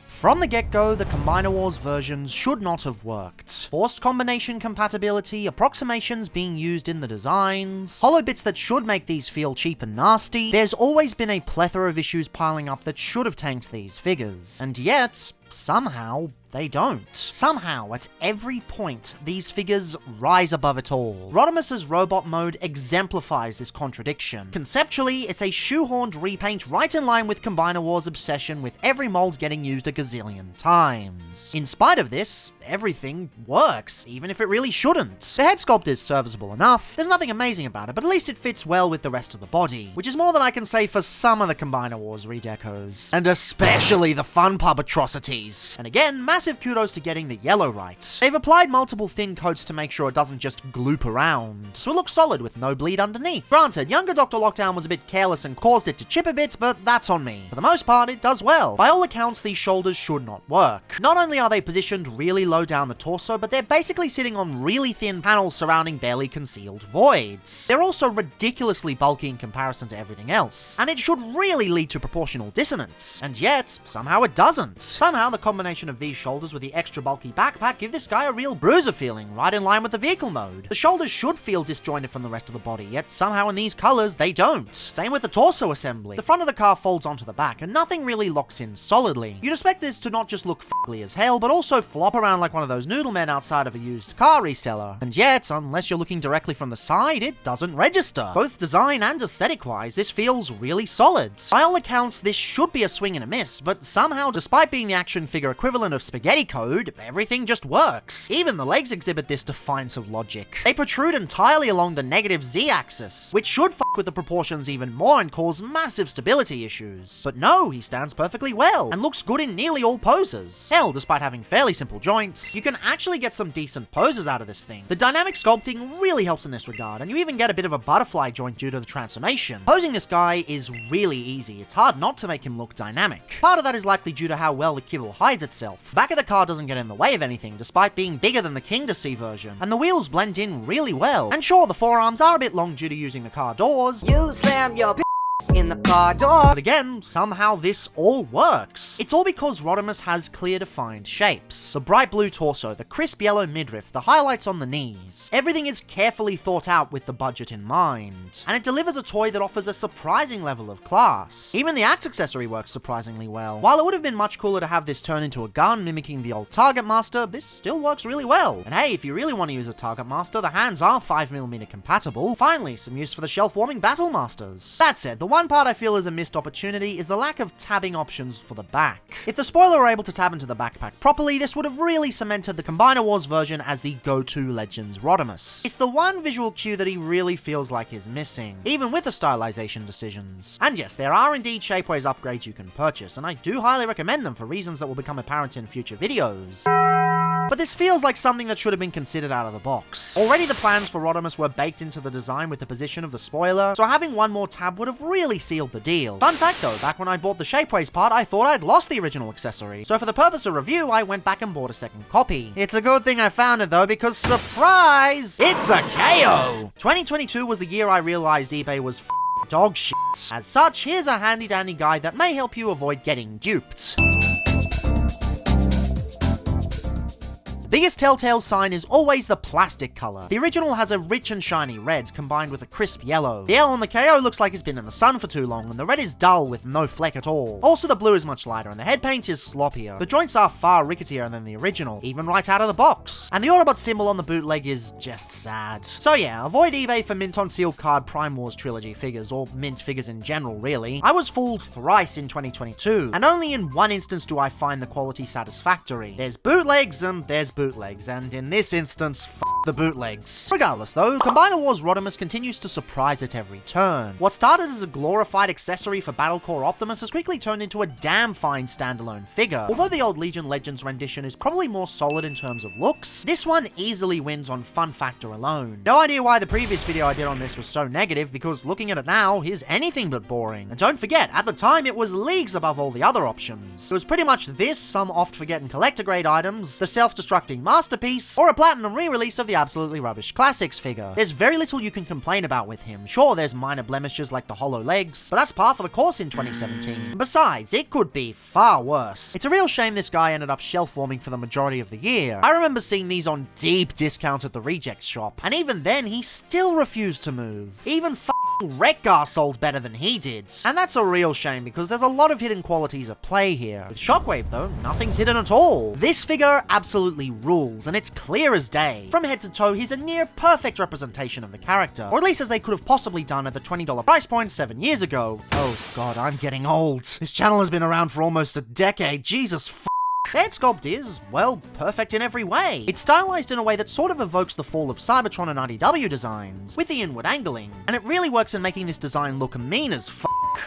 Speaker 3: From the get-go, the Combiner Wars versions should not have worked. Forced combination compatibility, approximations being used in the designs, hollow bits that should make these feel cheap and nasty. There's always been a plethora of issues piling up that should have tanked these figures. And yet, somehow, they don't. Somehow, at every point, these figures rise above it all. Rodimus' robot mode exemplifies this contradiction. Conceptually, it's a shoehorned repaint right in line with Combiner Wars' obsession with every mold getting used a gazillion times. In spite of this, everything works, even if it really shouldn't. The head sculpt is serviceable enough, there's nothing amazing about it, but at least it fits well with the rest of the body, which is more than I can say for some of the Combiner Wars redecos. And especially the Fun Pub atrocity. panties. And again, massive kudos to getting the yellow right. They've applied multiple thin coats to make sure it doesn't just gloop around, so it looks solid with no bleed underneath. Granted, younger DrLockdown was a bit careless and caused it to chip a bit, but that's on me. For the most part, it does well. By all accounts, these shoulders should not work. Not only are they positioned really low down the torso, but they're basically sitting on really thin panels surrounding barely concealed voids. They're also ridiculously bulky in comparison to everything else, and it should really lead to proportional dissonance. And yet, somehow it doesn't. Somehow, the combination of these shoulders with the extra bulky backpack give this guy a real bruiser feeling, right in line with the vehicle mode. The shoulders should feel disjointed from the rest of the body, yet somehow in these colors, they don't. Same with the torso assembly. The front of the car folds onto the back, and nothing really locks in solidly. You'd expect this to not just look ugly as hell, but also flop around like one of those noodle men outside of a used car reseller. And yet, unless you're looking directly from the side, it doesn't register. Both design and aesthetic-wise, this feels really solid. By all accounts, this should be a swing and a miss, but somehow, despite being the action figure equivalent of spaghetti code, everything just works. Even the legs exhibit this defiance of logic. They protrude entirely along the negative Z-axis, which should fuck with the proportions even more and cause massive stability issues. But no, he stands perfectly well, and looks good in nearly all poses. Hell, despite having fairly simple joints, you can actually get some decent poses out of this thing. The dynamic sculpting really helps in this regard, and you even get a bit of a butterfly joint due to the transformation. Posing this guy is really easy. It's hard not to make him look dynamic. Part of that is likely due to how well the kibble hides itself. The back of the car doesn't get in the way of anything, despite being bigger than the King to See version, and the wheels blend in really well. And sure, the forearms are a bit long due to using the car doors.
Speaker 5: You slam your in the car door.
Speaker 3: But again, somehow this all works. It's all because Rodimus has clear defined shapes. The bright blue torso, the crisp yellow midriff, the highlights on the knees. Everything is carefully thought out with the budget in mind. And it delivers a toy that offers a surprising level of class. Even the axe accessory works surprisingly well. While it would have been much cooler to have this turn into a gun mimicking the old Target Master, this still works really well. And hey, if you really want to use a Target Master, the hands are 5mm compatible. Finally, some use for the shelf-warming Battle Masters. That said, the one part I feel is a missed opportunity is the lack of tabbing options for the back. If the spoiler were able to tab into the backpack properly, this would have really cemented the Combiner Wars version as the go-to Legends Rodimus. It's the one visual cue that he really feels like is missing, even with the stylization decisions. And yes, there are indeed Shapeways upgrades you can purchase, and I do highly recommend them for reasons that will become apparent in future videos. But this feels like something that should have been considered out of the box. Already the plans for Rodimus were baked into the design with the position of the spoiler, so having one more tab would have really sealed the deal. Fun fact though, back when I bought the Shapeways part, I thought I'd lost the original accessory, so for the purpose of review, I went back and bought a second copy. It's a good thing I found it though, because surprise! It's a KO! 2022 was the year I realized eBay was dog shit. As such, here's a handy dandy guide that may help you avoid getting duped. The biggest telltale sign is always the plastic color. The original has a rich and shiny red combined with a crisp yellow. The L on the KO looks like it's been in the sun for too long, and the red is dull with no fleck at all. Also, the blue is much lighter and the head paint is sloppier. The joints are far ricketier than the original, even right out of the box. And the Autobot symbol on the bootleg is just sad. So yeah, avoid eBay for mint on sealed card Prime Wars Trilogy figures, or mint figures in general really. I was fooled thrice in 2022, and only in one instance do I find the quality satisfactory. There's bootlegs and there's bootlegs, and in this instance, the bootlegs. Regardless though, Combiner Wars Rodimus continues to surprise at every turn. What started as a glorified accessory for Battlecore Optimus has quickly turned into a damn fine standalone figure. Although the old Legion Legends rendition is probably more solid in terms of looks, this one easily wins on fun factor alone. No idea why the previous video I did on this was so negative, because looking at it now is anything but boring. And don't forget, at the time it was leagues above all the other options. It was pretty much this, some oft-forgotten collector grade items, the self-destructing masterpiece, or a platinum re-release of the absolutely rubbish classics figure. There's very little you can complain about with him. Sure, there's minor blemishes like the hollow legs, but that's par for the course in 2017. Besides, it could be far worse. It's a real shame this guy ended up shelf-warming for the majority of the year. I remember seeing these on deep discount at the rejects shop, and even then, he still refused to move. Even Wreck-Gar sold better than he did. And that's a real shame because there's a lot of hidden qualities at play here. With Shockwave though, nothing's hidden at all. This figure absolutely rules, and it's clear as day. From head to toe, he's a near perfect representation of the character, or at least as they could have possibly done at the $20 price point 7 years ago. Oh god, I'm getting old. This channel has been around for almost a decade. Jesus The head sculpt is, well, perfect in every way. It's stylized in a way that sort of evokes the fall of Cybertron and IDW designs, with the inward angling, and it really works in making this design look mean as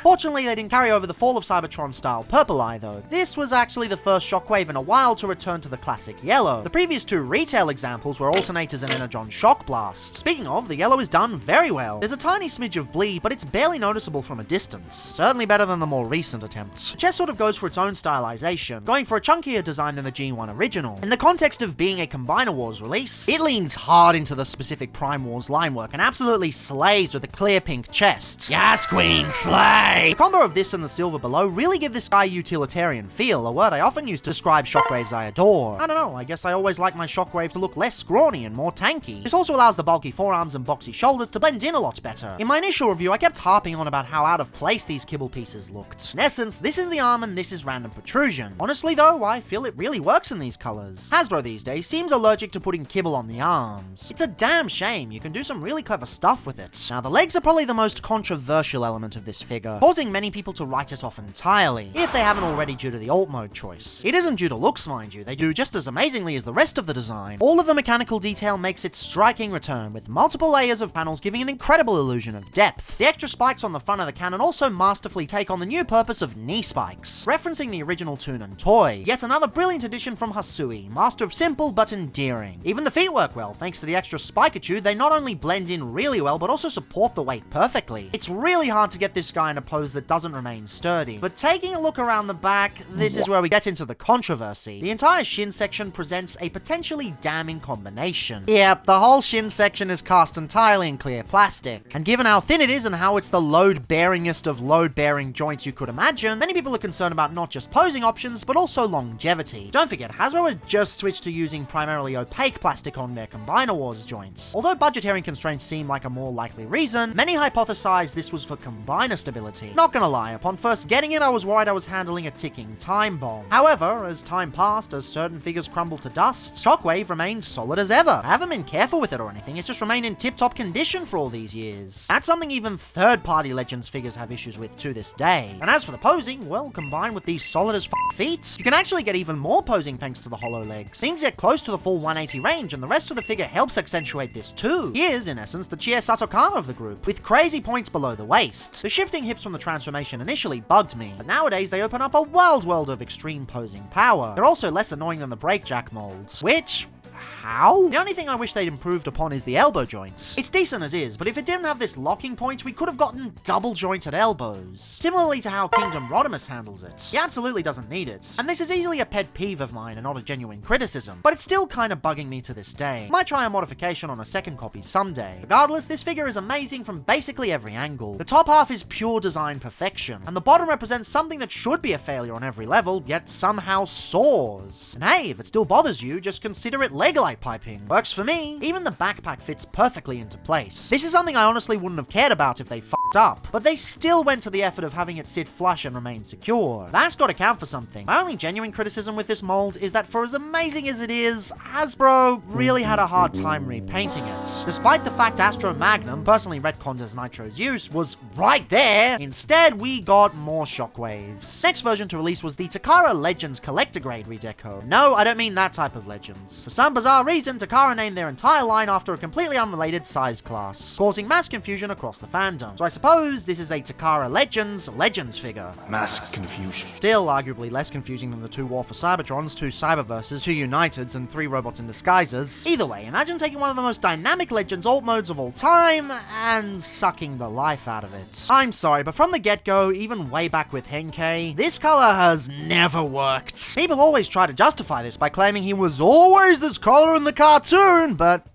Speaker 3: Fortunately, they didn't carry over the Fall of Cybertron style purple eye though. This was actually the first Shockwave in a while to return to the classic yellow. The previous two retail examples were alternators and Energon Shock Blast. Speaking of, the yellow is done very well. There's a tiny smidge of bleed, but it's barely noticeable from a distance. Certainly better than the more recent attempts. The chest sort of goes for its own stylization, going for a chunkier design than the G1 original. In the context of being a Combiner Wars release, it leans hard into the specific Prime Wars line work and absolutely slays with the clear pink chest.
Speaker 1: Yes, Queen, slay!
Speaker 3: The combo of this and the silver below really give this guy utilitarian feel, a word I often use to describe Shockwaves I adore. I don't know, I guess I always like my Shockwave to look less scrawny and more tanky. This also allows the bulky forearms and boxy shoulders to blend in a lot better. In my initial review, I kept harping on about how out of place these kibble pieces looked. In essence, this is the arm and this is random protrusion. Honestly though, I feel it really works in these colors. Hasbro these days seems allergic to putting kibble on the arms. It's a damn shame, you can do some really clever stuff with it. Now the legs are probably the most controversial element of this figure, causing many people to write it off entirely, if they haven't already due to the alt mode choice. It isn't due to looks, mind you, they do just as amazingly as the rest of the design. All of the mechanical detail makes its striking return, with multiple layers of panels giving an incredible illusion of depth. The extra spikes on the front of the cannon also masterfully take on the new purpose of knee spikes, referencing the original tune and toy. Yet another brilliant addition from Hasui, master of simple but endearing. Even the feet work well, thanks to the extra spikitude, they not only blend in really well, but also support the weight perfectly. It's really hard to get this guy in a pose that doesn't remain sturdy. But taking a look around the back, this is where we get into the controversy. The entire shin section presents a potentially damning combination. Yep, the whole shin section is cast entirely in clear plastic. And given how thin it is and how it's the load-bearingest of load-bearing joints you could imagine, many people are concerned about not just posing options, but also longevity. Don't forget, Hasbro has just switched to using primarily opaque plastic on their Combiner Wars joints. Although budgetary constraints seem like a more likely reason, many hypothesized this was for combiner stability. Not gonna lie, upon first getting it, I was worried I was handling a ticking time bomb. However, as time passed, as certain figures crumbled to dust, Shockwave remained solid as ever. I haven't been careful with it or anything, it's just remained in tip-top condition for all these years. That's something even third-party Legends figures have issues with to this day. And as for the posing, well, combined with these solid as feet, you can actually get even more posing thanks to the hollow legs. Things get close to the full 180 range, and the rest of the figure helps accentuate this too. He is, in essence, the Chie-Sato Kana of the group, with crazy points below the waist. The shifting hips from the transformation initially bugged me, but nowadays they open up a wild world of extreme posing power. They're also less annoying than the breakjack molds, which... how? The only thing I wish they'd improved upon is the elbow joints. It's decent as is, but if it didn't have this locking point, we could have gotten double jointed elbows. Similarly to how Kingdom Rodimus handles it. He absolutely doesn't need it. And this is easily a pet peeve of mine and not a genuine criticism, but it's still kind of bugging me to this day. Might try a modification on a second copy someday. Regardless, this figure is amazing from basically every angle. The top half is pure design perfection, and the bottom represents something that should be a failure on every level, yet somehow soars. And hey, if it still bothers you, just consider it Leglite piping. Works for me. Even the backpack fits perfectly into place. This is something I honestly wouldn't have cared about if they f***ed up, but they still went to the effort of having it sit flush and remain secure. That's gotta count for something. My only genuine criticism with this mold is that for as amazing as it is, Hasbro really had a hard time repainting it. Despite the fact Astro Magnum, personally retconned as Nitro's use, was right there, instead we got more Shockwaves. Next version to release was the Takara Legends Collector Grade redeco. No, I don't mean that type of Legends. For some bizarre reason, Takara named their entire line after a completely unrelated size class, causing mass confusion across the fandom. So I suppose this is a Takara Legends figure.
Speaker 1: Mass confusion.
Speaker 3: Still arguably less confusing than the 2 War for Cybertrons, 2 Cyberverses, 2 Uniteds, and 3 Robots in Disguises. Either way, imagine taking one of the most dynamic Legends alt modes of all time and sucking the life out of it. I'm sorry, but from the get-go, even way back with Henkei, this color has never worked. People always try to justify this by claiming he was always this color in the cartoon, but,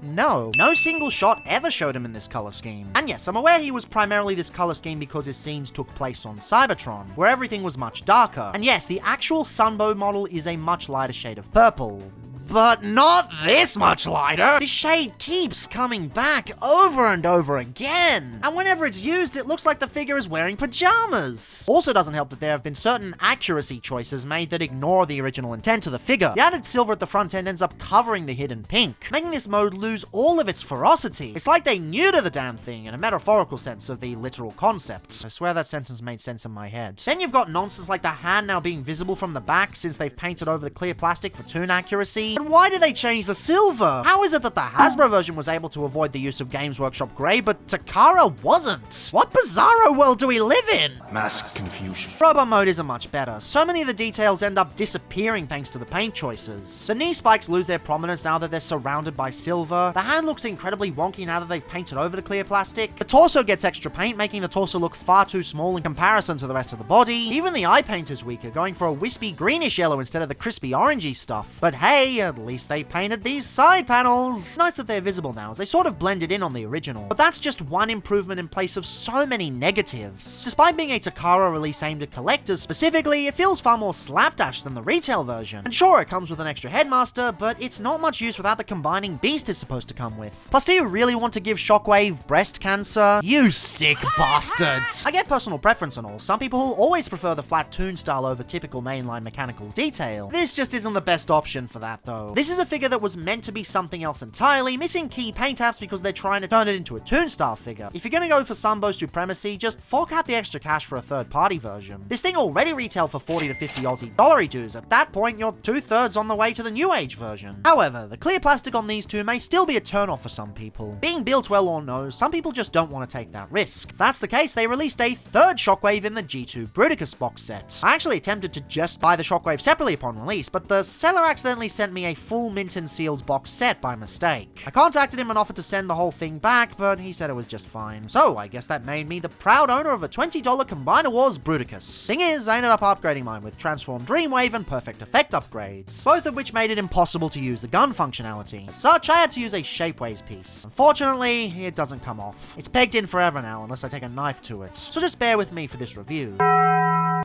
Speaker 3: no. No single shot ever showed him in this color scheme. And yes, I'm aware he was primarily this color scheme because his scenes took place on Cybertron, where everything was much darker. And yes, the actual Sunbow model is a much lighter shade of purple. But not this much lighter! This shade keeps coming back over and over again, and whenever it's used, it looks like the figure is wearing pajamas. Also doesn't help that there have been certain accuracy choices made that ignore the original intent of the figure. The added silver at the front end ends up covering the hidden pink, making this mode lose all of its ferocity. It's like they knew to the damn thing in a metaphorical sense of the literal concept. I swear that sentence made sense in my head. Then you've got nonsense like the hand now being visible from the back since they've painted over the clear plastic for toon accuracy. body. And why did they change the silver? How is it that the Hasbro version was able to avoid the use of Games Workshop grey, but Takara wasn't? What bizarro world do we live in?
Speaker 1: Mass confusion.
Speaker 3: Robot mode isn't much better. So many of the details end up disappearing thanks to the paint choices. The knee spikes lose their prominence now that they're surrounded by silver. The hand looks incredibly wonky now that they've painted over the clear plastic. The torso gets extra paint, making the torso look far too small in comparison to the rest of the body. Even the eye paint is weaker, going for a wispy greenish yellow instead of the crispy orangey stuff. But hey, at least they painted these side panels. Nice that they're visible now, as they sort of blended in on the original. But that's just one improvement in place of so many negatives. Despite being a Takara release aimed at collectors specifically, it feels far more slapdash than the retail version. And sure, it comes with an extra headmaster, but it's not much use without the combining beast is supposed to come with. Plus, do you really want to give Shockwave breast cancer? You sick bastards! I get personal preference and all. Some people will always prefer the flat toon style over typical mainline mechanical detail. This just isn't the best option for that though. This is a figure that was meant to be something else entirely, missing key paint apps because they're trying to turn it into a toon style figure. If you're gonna go for Sambo supremacy, just fork out the extra cash for a third-party version. This thing already retailed for 40 to 50 Aussie dollary dues. At that point, you're 2/3 on the way to the new age version. However, the clear plastic on these two may still be a turn-off for some people. Being built well or no, some people just don't want to take that risk. If that's the case, they released a third Shockwave in the G2 Bruticus box set. I actually attempted to just buy the Shockwave separately upon release, but the seller accidentally sent me a full mint and sealed box set by mistake. I contacted him and offered to send the whole thing back, but he said it was just fine. So I guess that made me the proud owner of a $20 Combiner Wars Bruticus. Thing is, I ended up upgrading mine with Transform Dreamwave and Perfect Effect upgrades, both of which made it impossible to use the gun functionality. As such, I had to use a Shapeways piece. Unfortunately, it doesn't come off. It's pegged in forever now unless I take a knife to it, so just bear with me for this review.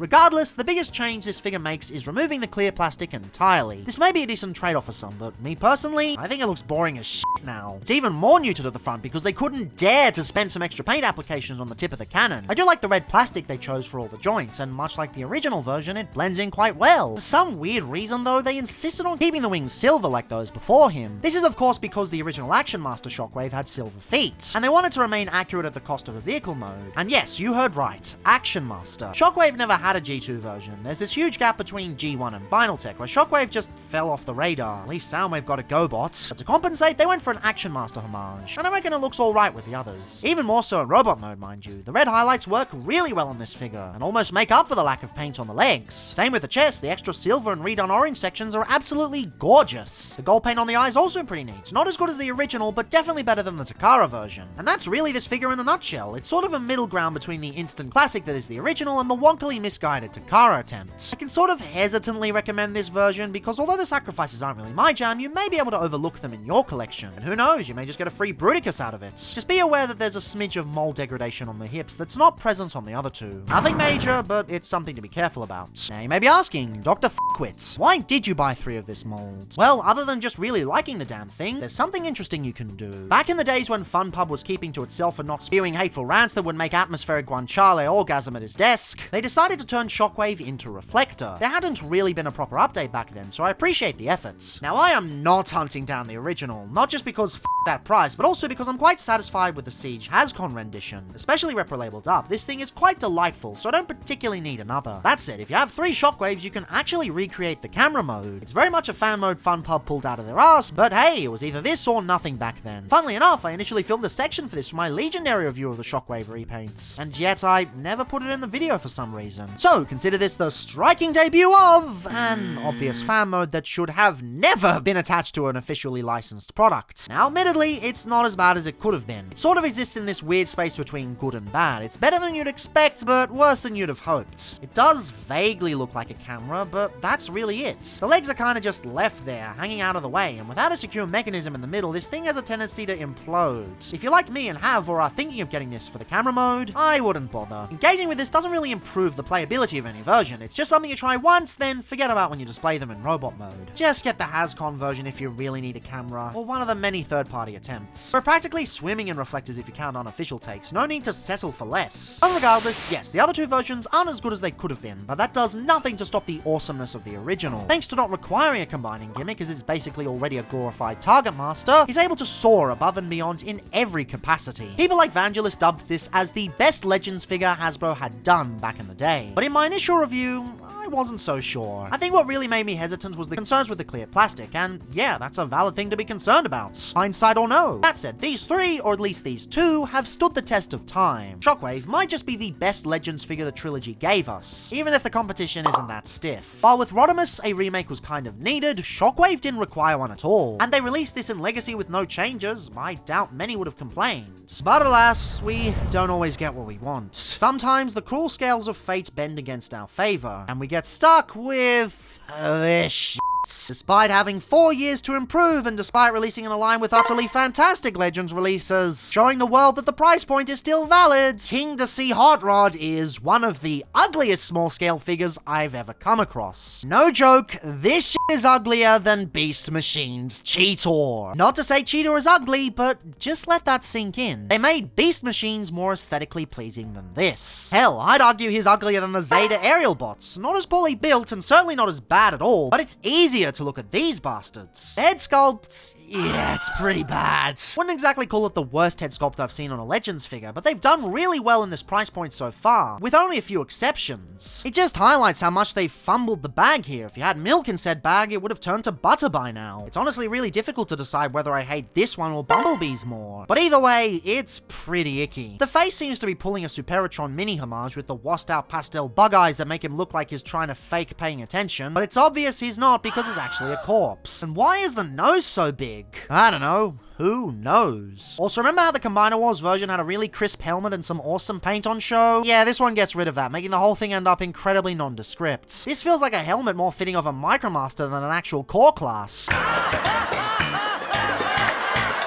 Speaker 3: Regardless, the biggest change this figure makes is removing the clear plastic entirely. This may be a decent trade-off for some, but me personally, I think it looks boring as shit now. It's even more neutered at the front because they couldn't dare to spend some extra paint applications on the tip of the cannon. I do like the red plastic they chose for all the joints, and much like the original version, it blends in quite well. For some weird reason though, they insisted on keeping the wings silver like those before him. This is of course because the original Action Master Shockwave had silver feet, and they wanted to remain accurate at the cost of a vehicle mode. And yes, you heard right, Action Master. Shockwave never had a G2 version. There's this huge gap between G1 and Binaltech, where Shockwave just fell off the radar. At least Soundwave got a GoBot. But to compensate, they went for an Action Master homage, and I reckon it looks alright with the others. Even more so in robot mode, mind you. The red highlights work really well on this figure, and almost make up for the lack of paint on the legs. Same with the chest, the extra silver and redone orange sections are absolutely gorgeous. The gold paint on the eyes also pretty neat. Not as good as the original, but definitely better than the Takara version. And that's really this figure in a nutshell. It's sort of a middle ground between the instant classic that is the original and the wonkily misguided Takara attempt. I can sort of hesitantly recommend this version because although the sacrifices aren't really my jam, you may be able to overlook them in your collection. And who knows, you may just get a free Bruticus out of it. Just be aware that there's a smidge of mold degradation on the hips that's not present on the other two. Nothing major, but it's something to be careful about. Now you may be asking, Dr. F***wit, why did you buy 3 of this mold? Well, other than just really liking the damn thing, there's something interesting you can do. Back in the days when FunPub was keeping to itself and not spewing hateful rants that would make atmospheric guanciale orgasm at his desk, they decided to turn Shockwave into Reflector. There hadn't really been a proper update back then, so I appreciate the efforts. Now I am not hunting down the original, not just because f*** that price, but also because I'm quite satisfied with the Siege Hascon rendition. Especially repro-labeled up, this thing is quite delightful, so I don't particularly need another. That said, if you have 3 Shockwaves, you can actually recreate the camera mode. It's very much a fan mode FunPub pulled out of their ass, but hey, it was either this or nothing back then. Funnily enough, I initially filmed a section for this for my legendary review of the Shockwave repaints, and yet I never put it in the video for some reason. So consider this the striking debut of an obvious fan mode that should have never been attached to an officially licensed product. Now, admittedly, it's not as bad as it could have been. It sort of exists in this weird space between good and bad. It's better than you'd expect, but worse than you'd have hoped. It does vaguely look like a camera, but that's really it. The legs are kind of just left there, hanging out of the way, and without a secure mechanism in the middle, this thing has a tendency to implode. If you're like me and have or are thinking of getting this for the camera mode, I wouldn't bother. Engaging with this doesn't really improve the playability of any version. It's just something you try once, then forget about when you display them in robot mode. Just get the Hascon version if you really need a camera, or one of the many third-party attempts. We're practically swimming in reflectors if you count unofficial takes, no need to settle for less. But regardless, yes, the other 2 versions aren't as good as they could have been, but that does nothing to stop the awesomeness of the original. Thanks to not requiring a combining gimmick, as it's basically already a glorified Target Master, he's able to soar above and beyond in every capacity. People like Vangelis dubbed this as the best Legends figure Hasbro had done back in the day. But in my initial review, I I wasn't so sure. I think what really made me hesitant was the concerns with the clear plastic, and yeah, that's a valid thing to be concerned about. Hindsight or no. That said, these three, or at least these two, have stood the test of time. Shockwave might just be the best Legends figure the trilogy gave us, even if the competition isn't that stiff. While with Rodimus, a remake was kind of needed, Shockwave didn't require one at all, and they released this in Legacy with no changes. I doubt many would have complained. But alas, we don't always get what we want. Sometimes the cruel scales of fate bend against our favor, and we get stuck with this shit. Despite having 4 years to improve, and despite releasing in a line with utterly fantastic Legends releases, showing the world that the price point is still valid, King to See Hot Rod is one of the ugliest small-scale figures I've ever come across. No joke, this shit is uglier than Beast Machine's Cheetor. Not to say Cheetor is ugly, but just let that sink in. They made Beast Machines more aesthetically pleasing than this. Hell, I'd argue he's uglier than the Zeta aerial bots. Not as poorly built, and certainly not as bad at all, but it's easier to look at these bastards. Head sculpt, yeah, it's pretty bad. Wouldn't exactly call it the worst head sculpt I've seen on a Legends figure, but they've done really well in this price point so far, with only a few exceptions. It just highlights how much they've fumbled the bag here. If you had milk in said bag, it would have turned to butter by now. It's honestly really difficult to decide whether I hate this one or Bumblebee's more. But either way, it's pretty icky. The face seems to be pulling a Superatron mini homage with the washed out pastel bug eyes that make him look like he's trying to fake paying attention, but it's obvious he's not because he's actually a corpse. And why is the nose so big? I don't know. Who knows? Also, remember how the Combiner Wars version had a really crisp helmet and some awesome paint on show? Yeah, this one gets rid of that, making the whole thing end up incredibly nondescript. This feels like a helmet more fitting of a Micromaster than an actual core class.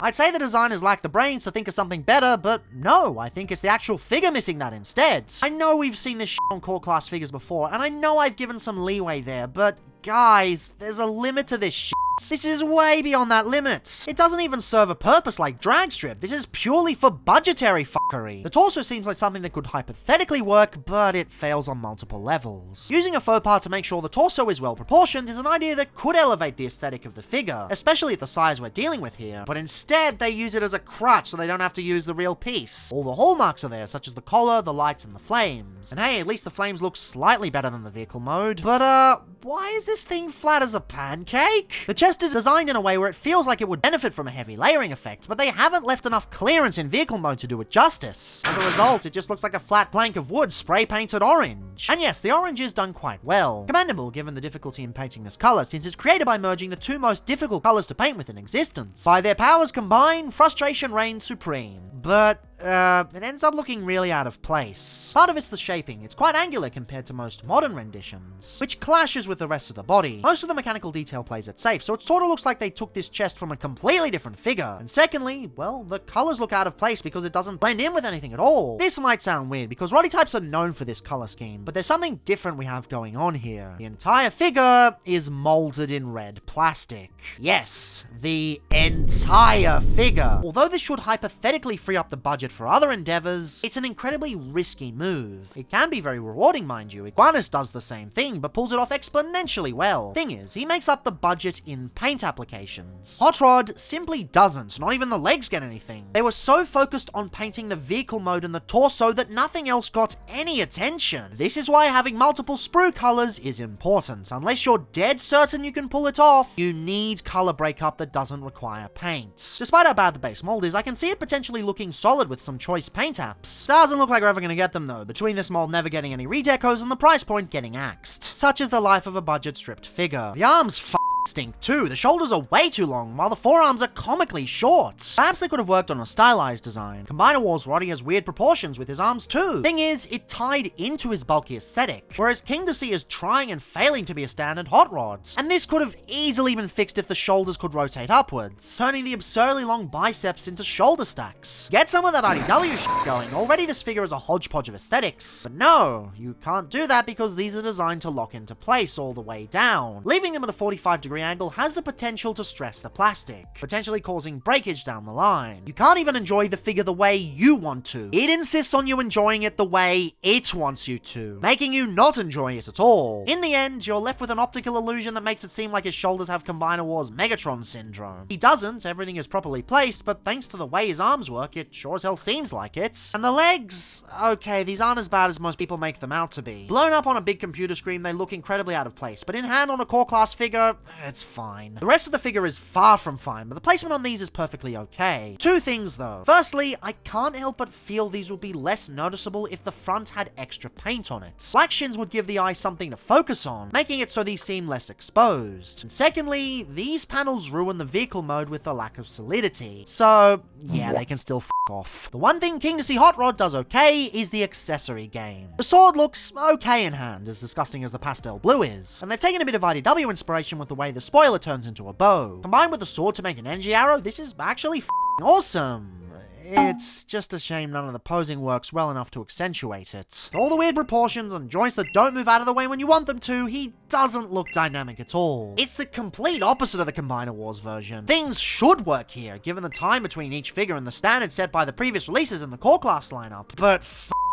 Speaker 3: I'd say the designers lack the brains to think of something better, but no, I think it's the actual figure missing that instead. I know we've seen this shit on core class figures before, and I know I've given some leeway there, but guys, there's a limit to this shit. This is way beyond that limit. It doesn't even serve a purpose like drag strip. This is purely for budgetary fuckery. The torso seems like something that could hypothetically work, but it fails on multiple levels. Using a faux part to make sure the torso is well proportioned is an idea that could elevate the aesthetic of the figure, especially at the size we're dealing with here, but instead they use it as a crutch so they don't have to use the real piece. All the hallmarks are there, such as the collar, the lights, and the flames. And hey, at least the flames look slightly better than the vehicle mode. But why is this thing flat as a pancake? The chest is designed in a way where it feels like it would benefit from a heavy layering effect, but they haven't left enough clearance in vehicle mode to do it justice. As a result, it just looks like a flat plank of wood spray painted orange. And yes, the orange is done quite well. Commendable given the difficulty in painting this color, since it's created by merging the two most difficult colors to paint with in existence. By their powers combined, frustration reigns supreme. But it ends up looking really out of place. Part of it's the shaping. It's quite angular compared to most modern renditions, which clashes with the rest of the body. Most of the mechanical detail plays it safe, so it sort of looks like they took this chest from a completely different figure. And secondly, well, the colors look out of place because it doesn't blend in with anything at all. This might sound weird because Roddy types are known for this color scheme, but there's something different we have going on here. The entire figure is molded in red plastic. Yes, the entire figure. Although this should hypothetically free up the budget for other endeavors, it's an incredibly risky move. It can be very rewarding, mind you. Iguanus does the same thing, but pulls it off exponentially well. Thing is, he makes up the budget in paint applications. Hot Rod simply doesn't. Not even the legs get anything. They were so focused on painting the vehicle mode and the torso that nothing else got any attention. This is why having multiple sprue colors is important. Unless you're dead certain you can pull it off, you need color breakup that doesn't require paint. Despite how bad the base mold is, I can see it potentially looking solid with some choice paint apps. Doesn't look like we're ever gonna get them though, between this mold never getting any redecos and the price point getting axed. Such is the life of a budget stripped figure. The arms stink too. The shoulders are way too long, while the forearms are comically short. Perhaps they could have worked on a stylized design. Combiner Wars Roddy has weird proportions with his arms too. Thing is, it tied into his bulky aesthetic, whereas King to See is trying and failing to be a standard Hot Rod. And this could have easily been fixed if the shoulders could rotate upwards, turning the absurdly long biceps into shoulder stacks. Get some of that IDW shit going. Already this figure is a hodgepodge of aesthetics. But no, you can't do that because these are designed to lock into place all the way down, leaving them at a 45° 90-degree angle has the potential to stress the plastic, potentially causing breakage down the line. You can't even enjoy the figure the way you want to. It insists on you enjoying it the way it wants you to, making you not enjoy it at all. In the end, you're left with an optical illusion that makes it seem like his shoulders have Combiner Wars Megatron syndrome. He doesn't, everything is properly placed, but thanks to the way his arms work, it sure as hell seems like it. And the legs? Okay, these aren't as bad as most people make them out to be. Blown up on a big computer screen, they look incredibly out of place, but in hand on a core class figure, it's fine. The rest of the figure is far from fine, but the placement on these is perfectly okay. Two things though. Firstly, I can't help but feel these would be less noticeable if the front had extra paint on it. Black shins would give the eye something to focus on, making it so these seem less exposed. And secondly, these panels ruin the vehicle mode with the lack of solidity. So, yeah, they can still f off. The one thing King to See Hot Rod does okay is the accessory game. The sword looks okay in hand, as disgusting as the pastel blue is, and they've taken a bit of IDW inspiration with the way the spoiler turns into a bow. Combined with the sword to make an energy arrow, this is actually f***ing awesome. It's just a shame none of the posing works well enough to accentuate it. All the weird proportions and joints that don't move out of the way when you want them to, he doesn't look dynamic at all. It's the complete opposite of the Combiner Wars version. Things should work here, given the time between each figure and the standard set by the previous releases in the core class lineup. But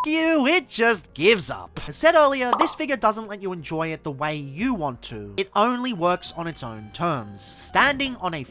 Speaker 3: you, it just gives up. As said earlier, this figure doesn't let you enjoy it the way you want to. It only works on its own terms, standing on a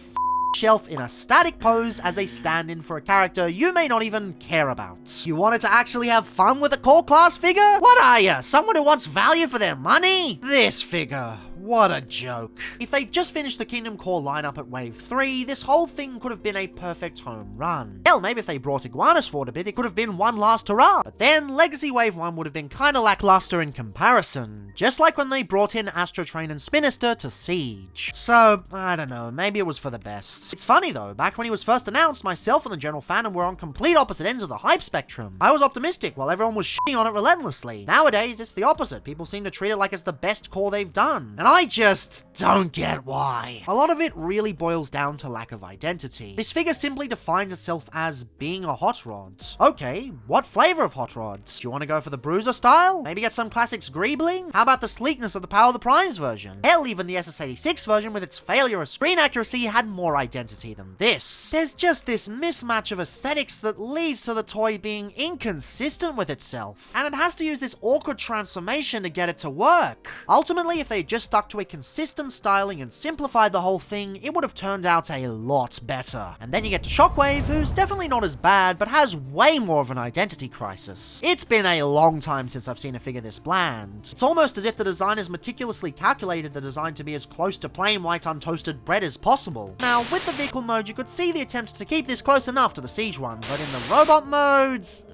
Speaker 3: shelf in a static pose as a stand-in for a character you may not even care about. You wanted to actually have fun with a core class figure? What are you, someone who wants value for their money? This figure. What a joke. If they just finished the Kingdom Core lineup at Wave 3, this whole thing could have been a perfect home run. Hell, maybe if they brought Iguanas forward a bit, it could have been one last hurrah. But then, Legacy Wave 1 would have been kinda lackluster in comparison, just like when they brought in Astro Train and Spinister to Siege. So, I don't know, maybe it was for the best. It's funny though, back when he was first announced, myself and the general fandom were on complete opposite ends of the hype spectrum. I was optimistic while everyone was shitting on it relentlessly. Nowadays, it's the opposite. People seem to treat it like it's the best core they've done. And I just don't get why. A lot of it really boils down to lack of identity. This figure simply defines itself as being a hot rod. Okay, what flavor of hot rods? Do you want to go for the Bruiser style? Maybe get some classics greebling? How about the sleekness of the Power of the Primes version? Hell, even the SS86 version with its failure of screen accuracy had more identity than this. There's just this mismatch of aesthetics that leads to the toy being inconsistent with itself, and it has to use this awkward transformation to get it to work. Ultimately, if they just stuck to a consistent styling and simplified the whole thing, it would have turned out a lot better. And then you get to Shockwave, who's definitely not as bad, but has way more of an identity crisis. It's been a long time since I've seen a figure this bland. It's almost as if the designers meticulously calculated the design to be as close to plain white untoasted bread as possible. Now, with the vehicle mode, you could see the attempts to keep this close enough to the Siege one, but in the robot modes,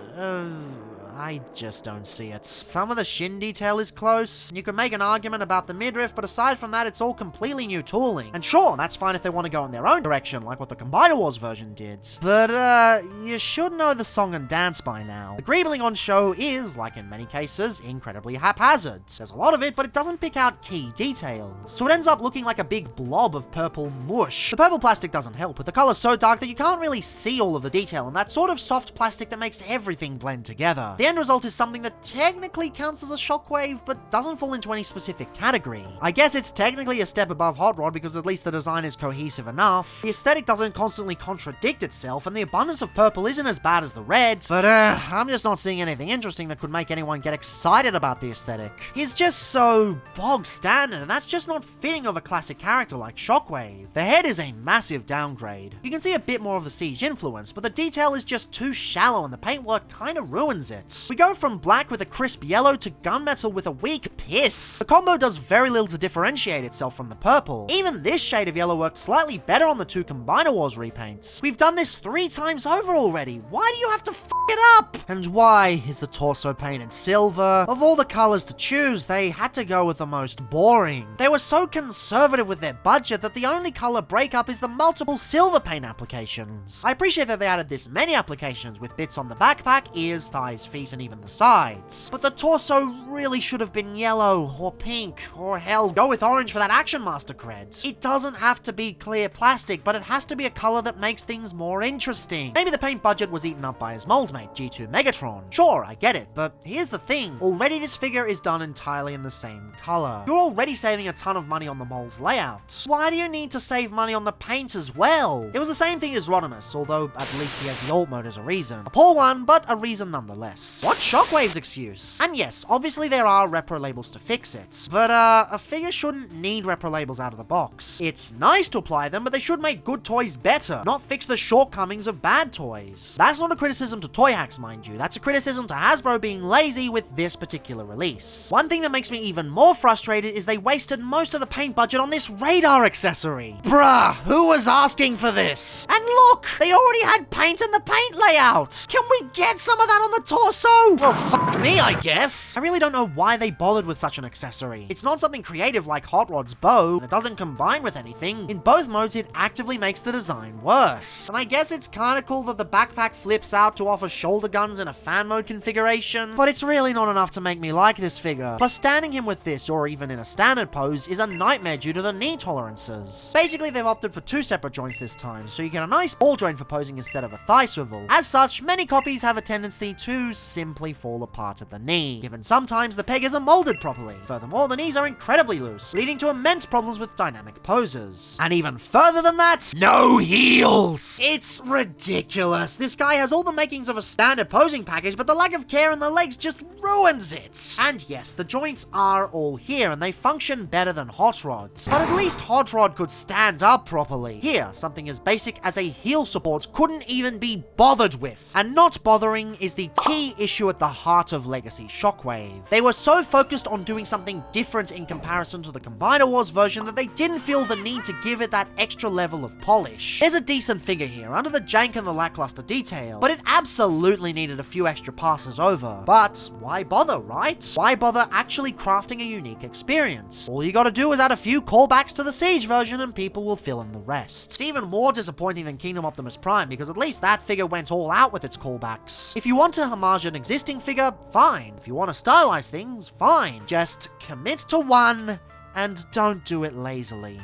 Speaker 3: I just don't see it. Some of the shin detail is close. You could make an argument about the midriff, but aside from that, it's all completely new tooling. And sure, that's fine if they want to go in their own direction, like what the Combiner Wars version did. But, you should know the song and dance by now. The greebling on show is, like in many cases, incredibly haphazard. There's a lot of it, but it doesn't pick out key details. So it ends up looking like a big blob of purple mush. The purple plastic doesn't help, with the color so dark that you can't really see all of the detail, and that sort of soft plastic that makes everything blend together. The end result is something that technically counts as a Shockwave, but doesn't fall into any specific category. I guess it's technically a step above Hot Rod because at least the design is cohesive enough. The aesthetic doesn't constantly contradict itself, and the abundance of purple isn't as bad as the red, but I'm just not seeing anything interesting that could make anyone get excited about the aesthetic. He's just so bog standard, and that's just not fitting of a classic character like Shockwave. The head is a massive downgrade. You can see a bit more of the Siege influence, but the detail is just too shallow and the paintwork kinda ruins it. We go from black with a crisp yellow to gunmetal with a weak piss. The combo does very little to differentiate itself from the purple. Even this shade of yellow worked slightly better on the two Combiner Wars repaints. We've done this 3 times over already. Why do you have to f it up? And why is the torso painted silver? Of all the colors to choose, they had to go with the most boring. They were so conservative with their budget that the only color breakup is the multiple silver paint applications. I appreciate that they added this many applications with bits on the backpack, ears, thighs, feet, bodies and even the sides. But the torso really should have been yellow, or pink, or hell, go with orange for that Action Master creds. It doesn't have to be clear plastic, but it has to be a color that makes things more interesting. Maybe the paint budget was eaten up by his mold mate, G2 Megatron. Sure, I get it, but here's the thing. Already this figure is done entirely in the same color. You're already saving a ton of money on the mold's layout. Why do you need to save money on the paint as well? It was the same thing as Rodimus, although at least he has the alt mode as a reason. A poor one, but a reason nonetheless. What's Shockwave's excuse? And yes, obviously there are repro labels to fix it, but a figure shouldn't need repro labels out of the box. It's nice to apply them, but they should make good toys better, not fix the shortcomings of bad toys. That's not a criticism to Toy Hacks, mind you. That's a criticism to Hasbro being lazy with this particular release. One thing that makes me even more frustrated is they wasted most of the paint budget on this radar accessory. Bruh, who was asking for this? And look, they already had paint in the paint layout. Can we get some of that on the torso? Well, fuck me, I guess. I really don't know why they bothered with such an accessory. It's not something creative like Hot Rod's bow, and it doesn't combine with anything. In both modes, it actively makes the design worse. And I guess it's kinda cool that the backpack flips out to offer shoulder guns in a fan mode configuration, but it's really not enough to make me like this figure. Plus, standing him with this, or even in a standard pose, is a nightmare due to the knee tolerances. Basically, they've opted for two separate joints this time, so you get a nice ball joint for posing instead of a thigh swivel. As such, many copies have a tendency to simply fall apart at the knee, given sometimes the peg isn't molded properly. Furthermore, the knees are incredibly loose, leading to immense problems with dynamic poses. And even further than that, no heels! It's ridiculous. This guy has all the makings of a standard posing package, but the lack of care in the legs just ruins it. And yes, the joints are all here, and they function better than Hot Rod's. But at least Hot Rod could stand up properly. Here, something as basic as a heel support couldn't even be bothered with. And not bothering is the key issue at the heart of Legacy Shockwave. They were so focused on doing something different in comparison to the Combiner Wars version that they didn't feel the need to give it that extra level of polish. There's a decent figure here, under the jank and the lackluster detail, but it absolutely needed a few extra passes over. But why bother, right? Why bother actually crafting a unique experience? All you gotta do is add a few callbacks to the Siege version and people will fill in the rest. It's even more disappointing than Kingdom Optimus Prime, because at least that figure went all out with its callbacks. If you want to homage an existing figure, fine. If you want to stylize things, fine. Just commit to one, and don't do it lazily.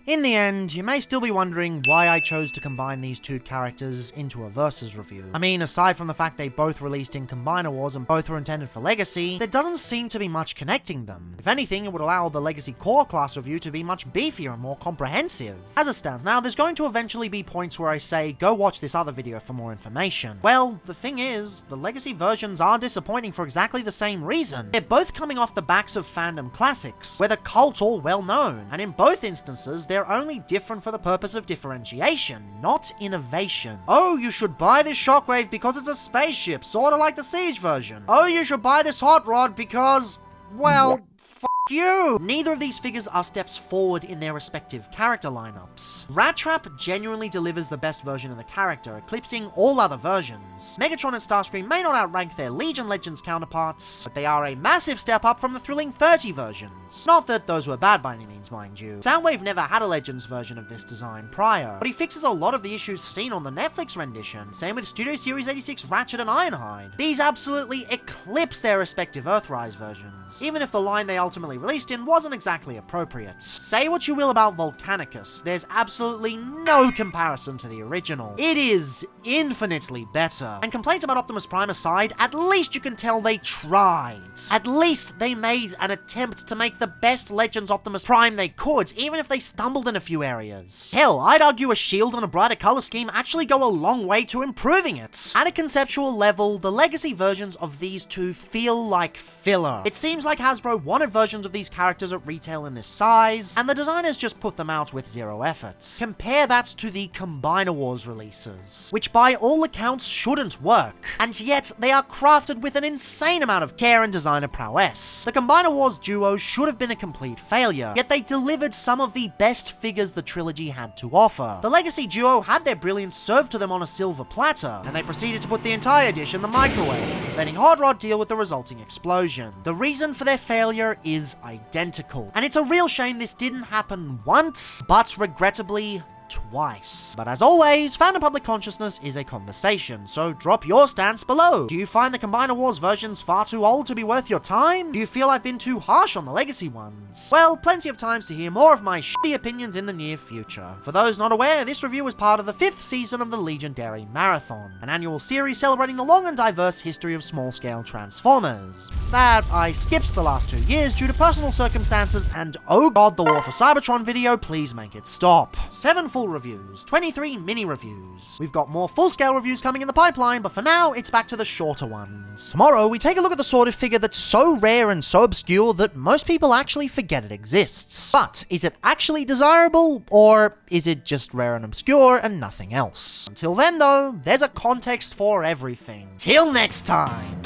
Speaker 3: In the end, you may still be wondering why I chose to combine these two characters into a Versus review. I mean, aside from the fact they both released in Combiner Wars and both were intended for Legacy, there doesn't seem to be much connecting them. If anything, it would allow the Legacy Core class review to be much beefier and more comprehensive. As it stands now, there's going to eventually be points where I say, go watch this other video for more information. Well, the thing is, the Legacy versions are disappointing for exactly the same reason. They're both coming off the backs of fandom classics, where the cult all well known, and in both instances, they're only different for the purpose of differentiation, not innovation. Oh, you should buy this Shockwave because it's a spaceship, sorta like the Siege version. Oh, you should buy this Hot Rod because, well, f*** you! Neither of these figures are steps forward in their respective character lineups. Rat Trap genuinely delivers the best version of the character, eclipsing all other versions. Megatron and Starscream may not outrank their Legion Legends counterparts, but they are a massive step up from the thrilling 30 versions. Not that those were bad by any means, mind you. Soundwave never had a Legends version of this design prior, but he fixes a lot of the issues seen on the Netflix rendition. Same with Studio Series 86 Ratchet and Ironhide. These absolutely eclipse their respective Earthrise versions, even if the line they ultimately released in wasn't exactly appropriate. Say what you will about Volcanicus, there's absolutely no comparison to the original. It is infinitely better. And complaints about Optimus Prime aside, at least you can tell they tried. At least they made an attempt to make the best Legends Optimus Prime they could, even if they stumbled in a few areas. Hell, I'd argue a shield and a brighter color scheme actually go a long way to improving it. At a conceptual level, the Legacy versions of these two feel like filler. It seems like Hasbro wanted versions of these characters at retail in this size, and the designers just put them out with zero efforts. Compare that to the Combiner Wars releases, which by all accounts shouldn't work, and yet they are crafted with an insane amount of care and designer prowess. The Combiner Wars duo should have been a complete failure, yet they delivered some of the best figures the trilogy had to offer. The Legacy duo had their brilliance served to them on a silver platter, and they proceeded to put the entire dish in the microwave, letting Hot Rod deal with the resulting explosion. The reason for their failure is identical, and it's a real shame this didn't happen once, but regrettably, twice. But as always, fandom public consciousness is a conversation, so drop your stance below. Do you find the Combiner Wars versions far too old to be worth your time? Do you feel I've been too harsh on the legacy ones? Well, plenty of times to hear more of my shitty opinions in the near future. For those not aware, this review is part of the 5th season of the Legendary Marathon, an annual series celebrating the long and diverse history of small-scale Transformers. That I skipped the last 2 years due to personal circumstances, and oh god, the War for Cybertron video, please make it stop. 7 full reviews, 23 mini reviews. We've got more full-scale reviews coming in the pipeline, but for now, it's back to the shorter ones. Tomorrow, we take a look at the sort of figure that's so rare and so obscure that most people actually forget it exists. But is it actually desirable, or is it just rare and obscure and nothing else? Until then though, there's a context for everything. Till next time!